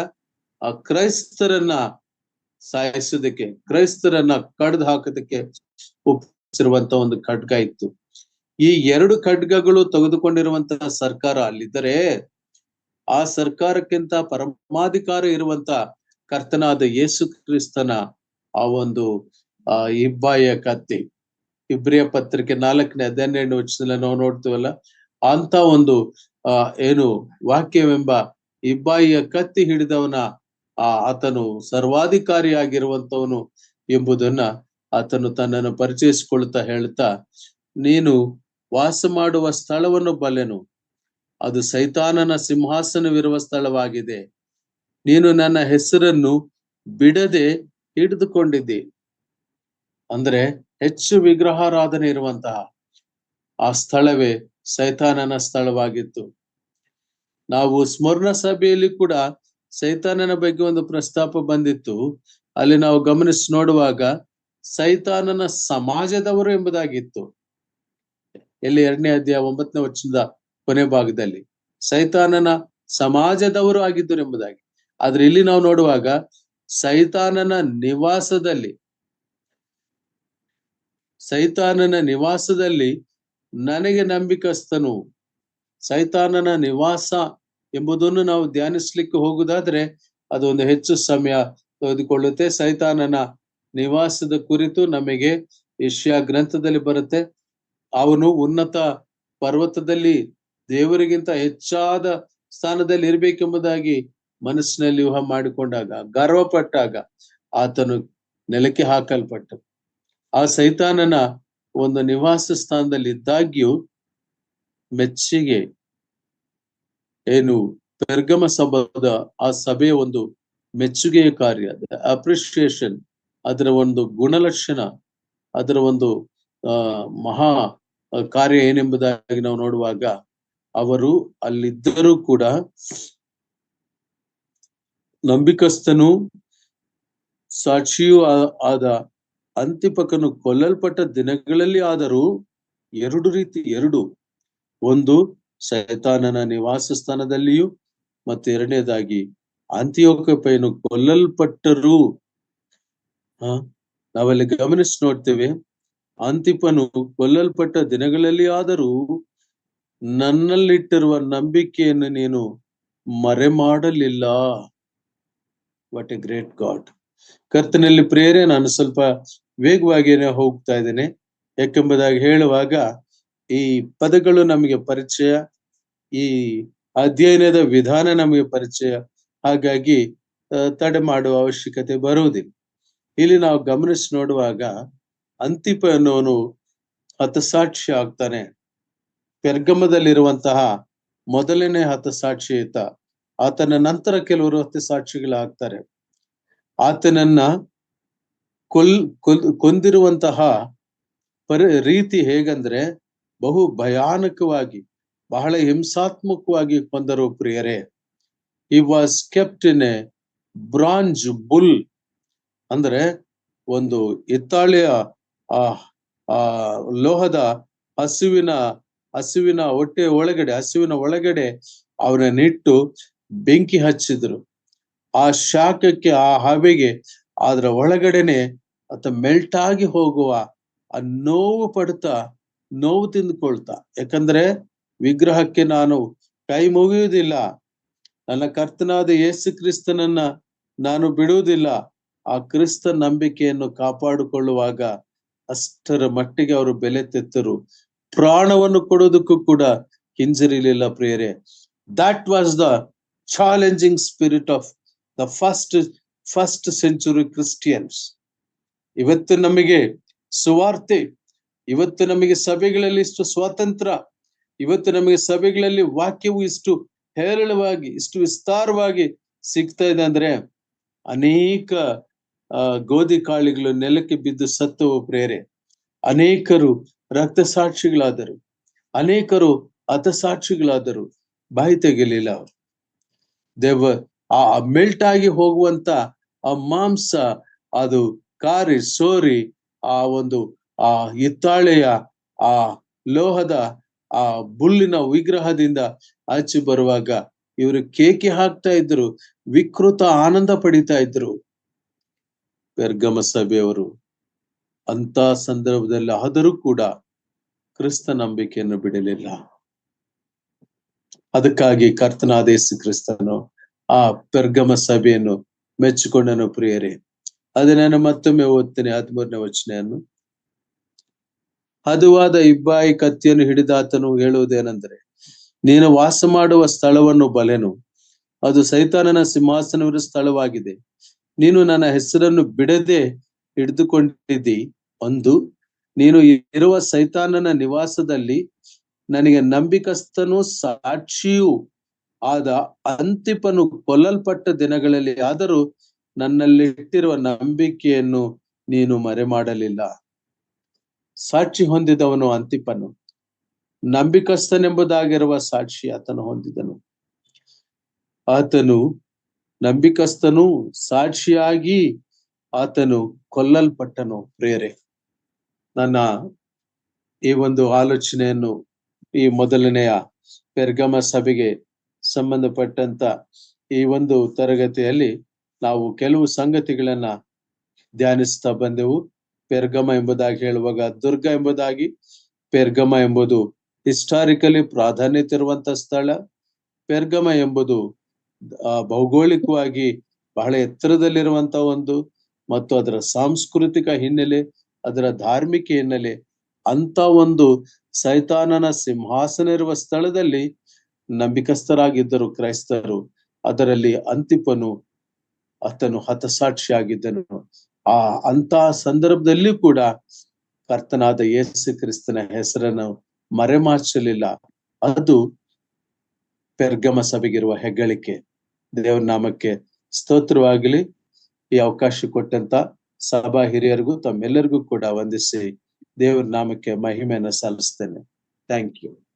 ಆ ಕ್ರೈಸ್ತರನ್ನ ಸಾಯಿಸೋದಕ್ಕೆ, ಕ್ರೈಸ್ತರನ್ನ ಕಡ್ದು ಹಾಕೋದಕ್ಕೆ ಉಪಯೋಗಿಸಿರುವಂತ ಒಂದು ಖಡ್ಗ ಇತ್ತು. ಈ 2 ಖಡ್ಗಗಳು ತೆಗೆದುಕೊಂಡಿರುವಂತಹ ಸರ್ಕಾರ ಅಲ್ಲಿದ್ದರೆ, ಆ ಸರ್ಕಾರಕ್ಕಿಂತ ಪರಮಾಧಿಕಾರ ಇರುವಂತ ಕರ್ತನಾದ ಯೇಸು ಕ್ರಿಸ್ತನ ಆ ಒಂದು ಇಬ್ಬಾಯಿಯ ಕತ್ತಿ, ಇಬ್ರಿಯ ಪತ್ರಿಕೆ 4ನೇ 17ನೇ ವಚನದಲ್ಲಿ ನಾವು ನೋಡ್ತೀವಲ್ಲ, ಅಂತ ಒಂದು ಏನು ವಾಕ್ಯವೆಂಬ ಇಬ್ಬಾಯಿಯ ಕತ್ತಿ ಹಿಡಿದವನ ಆತನು ಸರ್ವಾಧಿಕಾರಿಯಾಗಿರುವಂತವನು ಎಂಬುದನ್ನ ಆತನು ತನ್ನನ್ನು ಪರಿಚಯಿಸಿಕೊಳ್ತಾ ಹೇಳ್ತಾ, ನೀನು ವಾಸ ಮಾಡುವ ಸ್ಥಳವನ್ನು ಬಲ್ಲೆನು, ಅದು ಸೈತಾನನ ಸಿಂಹಾಸನವಿರುವ ಸ್ಥಳವಾಗಿದೆ. ನೀನು ನನ್ನ ಹೆಸರನ್ನು ಬಿಡದೆ ಹಿಡಿದುಕೊಂಡಿದ್ದಿ. ಅಂದ್ರೆ ಹೆಚ್ಚು ವಿಗ್ರಹಾರಾಧನೆ ಇರುವಂತಹ ಆ ಸ್ಥಳವೇ ಸೈತಾನನ ಸ್ಥಳವಾಗಿತ್ತು. ನಾವು ಸ್ಮರಣ ಸಭೆಯಲ್ಲಿ ಕೂಡ ಸೈತಾನನ ಬಗ್ಗೆ ಒಂದು ಪ್ರಸ್ತಾಪ ಬಂದಿತ್ತು. ಅಲ್ಲಿ ನಾವು ಗಮನಿಸಿ ನೋಡುವಾಗ ಸೈತಾನನ ಸಮಾಜದವರು ಎಂಬುದಾಗಿತ್ತು. ಎಲ್ಲಿ 2ನೇ ಅಧ್ಯಾಯ 9ನೇ ವಚನದ ಕೊನೆ ಭಾಗದಲ್ಲಿ ಸೈತಾನನ ಸಮಾಜದವರು ಆಗಿದ್ದರು ಎಂಬುದಾಗಿ. ಆದ್ರೆ ಇಲ್ಲಿ ನಾವು ನೋಡುವಾಗ ಸೈತಾನನ ನಿವಾಸದಲ್ಲಿ ನನಗೆ ನಂಬಿಕಸ್ತನು. ಸೈತಾನನ ನಿವಾಸ ಎಂಬುದನ್ನು ನಾವು ಧ್ಯಾನಿಸ್ಲಿಕ್ಕೆ ಹೋಗುದಾದ್ರೆ ಅದೊಂದು ಹೆಚ್ಚು ಸಮಯ ತೆಗೆದುಕೊಳ್ಳುತ್ತೆ. ಸೈತಾನನ ನಿವಾಸದ ಕುರಿತು ನಮಗೆ ಯೆಶಾಯ ಗ್ರಂಥದಲ್ಲಿ ಬರುತ್ತೆ. ಅವನು ಉನ್ನತ ಪರ್ವತದಲ್ಲಿ ದೇವರಿಗಿಂತ ಹೆಚ್ಚಾದ ಸ್ಥಾನದಲ್ಲಿ ಇರ್ಬೇಕೆಂಬುದಾಗಿ ಮನಸ್ಸಿನಲ್ಲಿ ಊಹೆ ಮಾಡಿಕೊಂಡಾಗ, ಗರ್ವಪಟ್ಟಾಗ ಆತನು ನೆಲಕ್ಕೆ ಹಾಕಲ್ಪಟ್ಟ. ಆ ಸೈತಾನನ ಒಂದು ನಿವಾಸ ಸ್ಥಾನದಲ್ಲಿ ಇದ್ದಾಗ್ಯೂ ಮೆಚ್ಚಿಗೆ ಏನು ಪೆರ್ಗಮ ಸಭದ ಆ ಸಭೆಯ ಒಂದು ಮೆಚ್ಚುಗೆಯ ಕಾರ್ಯ, ಅಪ್ರಿಸಿಯೇಷನ್, ಅದರ ಒಂದು ಗುಣಲಕ್ಷಣ, ಅದರ ಒಂದು ಮಹಾ ಕಾರ್ಯ ಏನೆಂಬುದಾಗಿ ನಾವು ನೋಡುವಾಗ, ಅವರು ಅಲ್ಲಿದ್ದರೂ ಕೂಡ ನಂಬಿಕಸ್ಥನು ಸಾಕ್ಷಿಯೂ ಆದ ಅಂತಿಪಕನು ಕೊಲ್ಲಲ್ಪಟ್ಟ ದಿನಗಳಲ್ಲಿ ಆದರೂ ಎರಡು, ಒಂದು ಸೈತಾನನ ನಿವಾಸ ಸ್ಥಾನದಲ್ಲಿಯೂ ಮತ್ತು 2ನೇದಾಗಿ ಅಂತಿಯೋಕಪನು ಕೊಲ್ಲಲ್ಪಟ್ಟರು. ನಾವಲ್ಲಿ ಗಮನಿಸಿ ನೋಡ್ತೇವೆ, ಅಂತಿಪನು ಕೊಲ್ಲಲ್ಪಟ್ಟ ದಿನಗಳಲ್ಲಿ ಆದರೂ ನನ್ನಲ್ಲಿಟ್ಟಿರುವ ನಂಬಿಕೆಯನ್ನು ನೀನು ಮರೆ ಮಾಡಲಿಲ್ಲ. What a great god. ಕರ್ತನಲ್ಲಿ ಪ್ರೇರೆ, ನಾನು ಸ್ವಲ್ಪ ವೇಗವಾಗಿಯೇ ಹೋಗ್ತಾ ಇದ್ದೇನೆ. ಯಾಕೆಂಬುದಾಗಿ ಹೇಳುವಾಗ ಈ ಪದಗಳು ನಮಗೆ ಪರಿಚಯ, ಈ ಅಧ್ಯಯನದ ವಿಧಾನ ನಮಗೆ ಪರಿಚಯ, ಹಾಗಾಗಿ ತಡೆ ಮಾಡುವ ಅವಶ್ಯಕತೆ ಬರುವುದಿಲ್ಲ. ಇಲ್ಲಿ ನಾವು ಗಮನಿಸಿ ನೋಡುವಾಗ ಅಂತಿಪ ಅನ್ನೋನು ಹತಸಾಕ್ಷಿ ಆಗ್ತಾನೆ. ಪೆರ್ಗಮದಲ್ಲಿರುವಂತಹ ಮೊದಲನೇ ಹತಸಾಕ್ಷಿ ಈತ. ಆತನ ನಂತರ ಕೆಲವರು ಹತಸಾಕ್ಷಿಗಳಾಗ್ತಾರೆ. ಆತನನ್ನ ಕೊಂದಿರುವಂತಹ ರೀತಿ ಹೇಗಂದ್ರೆ ಬಹು ಭಯಾನಕವಾಗಿ, ಬಹಳ ಹಿಂಸಾತ್ಮಕವಾಗಿ ಕೊಂದರು ಪ್ರಿಯರೇ. He was kept in a bronze bull, ಅಂದ್ರೆ ಒಂದು ಹಿತ್ತಾಳೆಯ ಲೋಹದ ಹಸುವಿನ ಹೊಟ್ಟೆ ಒಳಗಡೆ, ಹಸುವಿನ ಒಳಗಡೆ ಅವನನ್ನಿಟ್ಟು ಬೆಂಕಿ ಹಚ್ಚಿದ್ರು. ಆ ಶಾಖಕ್ಕೆ, ಆ ಹವೆಗೆ ಅದರ ಒಳಗಡೆನೆ ಆತ ಮೆಲ್ಟ್ ಆಗಿ ಹೋಗುವ, ಆ ನೋವು ಪಡ್ತಾ, ನೋವು ತಿಂದುಕೊಳ್ತಾ, ಯಾಕಂದ್ರೆ ವಿಗ್ರಹಕ್ಕೆ ನಾನು ಕೈ ಮುಗಿಯುವುದಿಲ್ಲ, ನನ್ನ ಕರ್ತನಾದ ಯೇಸು ಕ್ರಿಸ್ತನನ್ನ ನಾನು ಬಿಡುವುದಿಲ್ಲ. ಆ ಕ್ರಿಸ್ತ ನಂಬಿಕೆಯನ್ನು ಕಾಪಾಡಿಕೊಳ್ಳುವಾಗ ಅಷ್ಟರ ಮಟ್ಟಿಗೆ ಅವರು ಬೆಲೆ ತೆತ್ತರು, ಪ್ರಾಣವನ್ನು ಕೊಡೋದಕ್ಕೂ ಕೂಡ ಹಿಂಜರಿಲಿಲ್ಲ ಪ್ರಿಯರೇ. That was the challenging spirit of the first century Christians. ಇವತ್ತು ನಮಗೆ ಸುವಾರ್ತೆ, ಇವತ್ತು ನಮಗೆ ಸಭೆಗಳಲ್ಲಿ ಇಷ್ಟು ಸ್ವಾತಂತ್ರ್ಯ, ಇವತ್ತು ನಮಗೆ ಸಭೆಗಳಲ್ಲಿ ವಾಕ್ಯವು ಇಷ್ಟು ಹೇರಳವಾಗಿ, ಇಷ್ಟು ವಿಸ್ತಾರವಾಗಿ ಸಿಗ್ತಾ ಇದೆ ಅಂದ್ರೆ ಅನೇಕ ಗೋಧಿ ಕಾಳಿಗಳು ನೆಲಕ್ಕೆ ಬಿದ್ದು ಸತ್ತವು ಪ್ರೇರೆ. ಅನೇಕರು ರಕ್ತಸಾಕ್ಷಿಗಳಾದರು, ಅನೇಕರು ಹತಸಾಕ್ಷಿಗಳಾದರು, ಬಾಯಿ ತೆಗೆಯಲಿಲ್ಲ ಅವರು. ಆ ಮೆಲ್ಟ್ ಆಗಿ ಹೋಗುವಂತ ಆ ಮಾಂಸ ಅದು ಕಾರಿ ಸೋರಿ ಆ ಹಿತ್ತಾಳೆಯ ಆ ಲೋಹದ ಆ ಬುಲ್ಲಿನ ವಿಗ್ರಹದಿಂದ ಆಚೆ ಬರುವಾಗ ಇವರು ಕೇಕೆ ಹಾಕ್ತಾ ಇದ್ರು, ವಿಕೃತ ಆನಂದ ಪಡಿತಾ ಇದ್ರು. ಪೆರ್ಗಮ ಸಭೆಯವರು ಅಂತ ಸಂದರ್ಭದಲ್ಲಿ ಆದರೂ ಕೂಡ ಕ್ರಿಸ್ತ ನಂಬಿಕೆಯನ್ನು ಬಿಡಲಿಲ್ಲ. ಅದಕ್ಕಾಗಿ ಕರ್ತನಾದ ಯೇಸು ಕ್ರಿಸ್ತನು ಆ ಪೆರ್ಗಮ ಸಭೆಯನ್ನು ಮೆಚ್ಚಿಕೊಂಡನು. ಪ್ರಿಯರೇ, ಅದನ್ನ ಮತ್ತೊಮ್ಮೆ ಓದ್ತೇನೆ. 13ನೇ ವಚನೆಯನ್ನು. ಹದುವಾದ ಇಬ್ಬಾಯಿ ಕತ್ತಿಯನ್ನು ಹಿಡಿದಾತನು ಹೇಳುವುದೇನೆಂದರೆ, ನೀನು ವಾಸ ಮಾಡುವ ಸ್ಥಳವನ್ನು ಬಲೆನು, ಅದು ಸೈತಾನನ ಸಿಂಹಾಸನವಿರುವ ಸ್ಥಳವಾಗಿದೆ. ನೀನು ನನ್ನ ಹೆಸರನ್ನು ಬಿಡದೆ ಹಿಡಿದುಕೊಂಡಿದ್ದಿ. ಒಂದು, ನೀನು ಇರುವ ಸೈತಾನನ ನಿವಾಸದಲ್ಲಿ ನನಗೆ ನಂಬಿಕಸ್ಥನೂ ಸಾಕ್ಷಿಯೂ ಆದ ಅಂತಿಪನು ಕೊಲ್ಲಲ್ಪಟ್ಟ ದಿನಗಳಲ್ಲಿ ಆದರೂ ನನ್ನಲ್ಲಿಟ್ಟಿರುವ ನಂಬಿಕೆಯನ್ನು ನೀನು ಮರೆ ಮಾಡಲಿಲ್ಲ. ಸಾಕ್ಷಿ ಹೊಂದಿದವನು ಅಂತಿಪನು, ನಂಬಿಕಸ್ಥನೆಂಬುದಾಗಿರುವ ಸಾಕ್ಷಿ ಆತನು ಹೊಂದಿದನು. ಆತನು ನಂಬಿಕಸ್ಥನು, ಸಾಕ್ಷಿಯಾಗಿ ಆತನು ಕೊಲ್ಲಲ್ಪಟ್ಟನು. ಪ್ರಿಯರೇ, ನನ್ನ ಈ ಒಂದು ಆಲೋಚನೆಯನ್ನು ಈ ಮೊದಲನೆಯ ಪೆರ್ಗಮ ಸಭೆಗೆ ಸಂಬಂಧಪಟ್ಟಂತ ಈ ಒಂದು ತರಗತಿಯಲ್ಲಿ ನಾವು ಕೆಲವು ಸಂಗತಿಗಳನ್ನ ಧ್ಯಾನಿಸ್ತಾ ಬಂದೆವು. ಪೆರ್ಗಮ ಎಂಬುದಾಗಿ ಹೇಳುವಾಗ ದುರ್ಗ ಎಂಬುದಾಗಿ, ಪೆರ್ಗಮ ಎಂಬುದು ಹಿಸ್ಟಾರಿಕಲಿ ಪ್ರಾಧಾನ್ಯತೆ ಇರುವಂತ ಸ್ಥಳ. ಪೆರ್ಗಮ ಎಂಬುದು ಭೌಗೋಳಿಕವಾಗಿ ಬಹಳ ಎತ್ತರದಲ್ಲಿರುವಂತ ಒಂದು, ಮತ್ತು ಅದರ ಸಾಂಸ್ಕೃತಿಕ ಹಿನ್ನೆಲೆ, ಅದರ ಧಾರ್ಮಿಕ ಹಿನ್ನೆಲೆ, ಅಂತ ಒಂದು ಸೈತಾನನ ಸಿಂಹಾಸನ ಇರುವ ಸ್ಥಳದಲ್ಲಿ ನಂಬಿಕಸ್ಥರಾಗಿದ್ದರು ಕ್ರೈಸ್ತರು. ಅದರಲ್ಲಿ ಅಂತಿಪನು ಆತನು ಹತಸಾಕ್ಷಿಯಾಗಿದ್ದನು. ಅಂತ ಸಂದರ್ಭದಲ್ಲಿ ಕೂಡ ಕರ್ತನಾದ ಯೇಸು ಕ್ರಿಸ್ತನ ಹೆಸರನ್ನು ಮರೆಮಾಚಲಿಲ್ಲ. ಅದು ಪೆರ್ಗಮ ಸಭೆಗಿರುವ ಹೆಗ್ಗಳಿಕೆ. ದೇವರ ನಾಮಕ್ಕೆ ಸ್ತೋತ್ರವಾಗಲಿ. ಈ ಅವಕಾಶ ಕೊಟ್ಟಂತ ಸಭಾ ಹಿರಿಯರಿಗೂ ತಮ್ಮೆಲ್ಲರಿಗೂ ಕೂಡ ವಂದಿಸಿ ದೇವರ ನಾಮಕ್ಕೆ ಮಹಿಮೆಯನ್ನು ಸಲ್ಲಿಸ್ತೇನೆ. Thank you.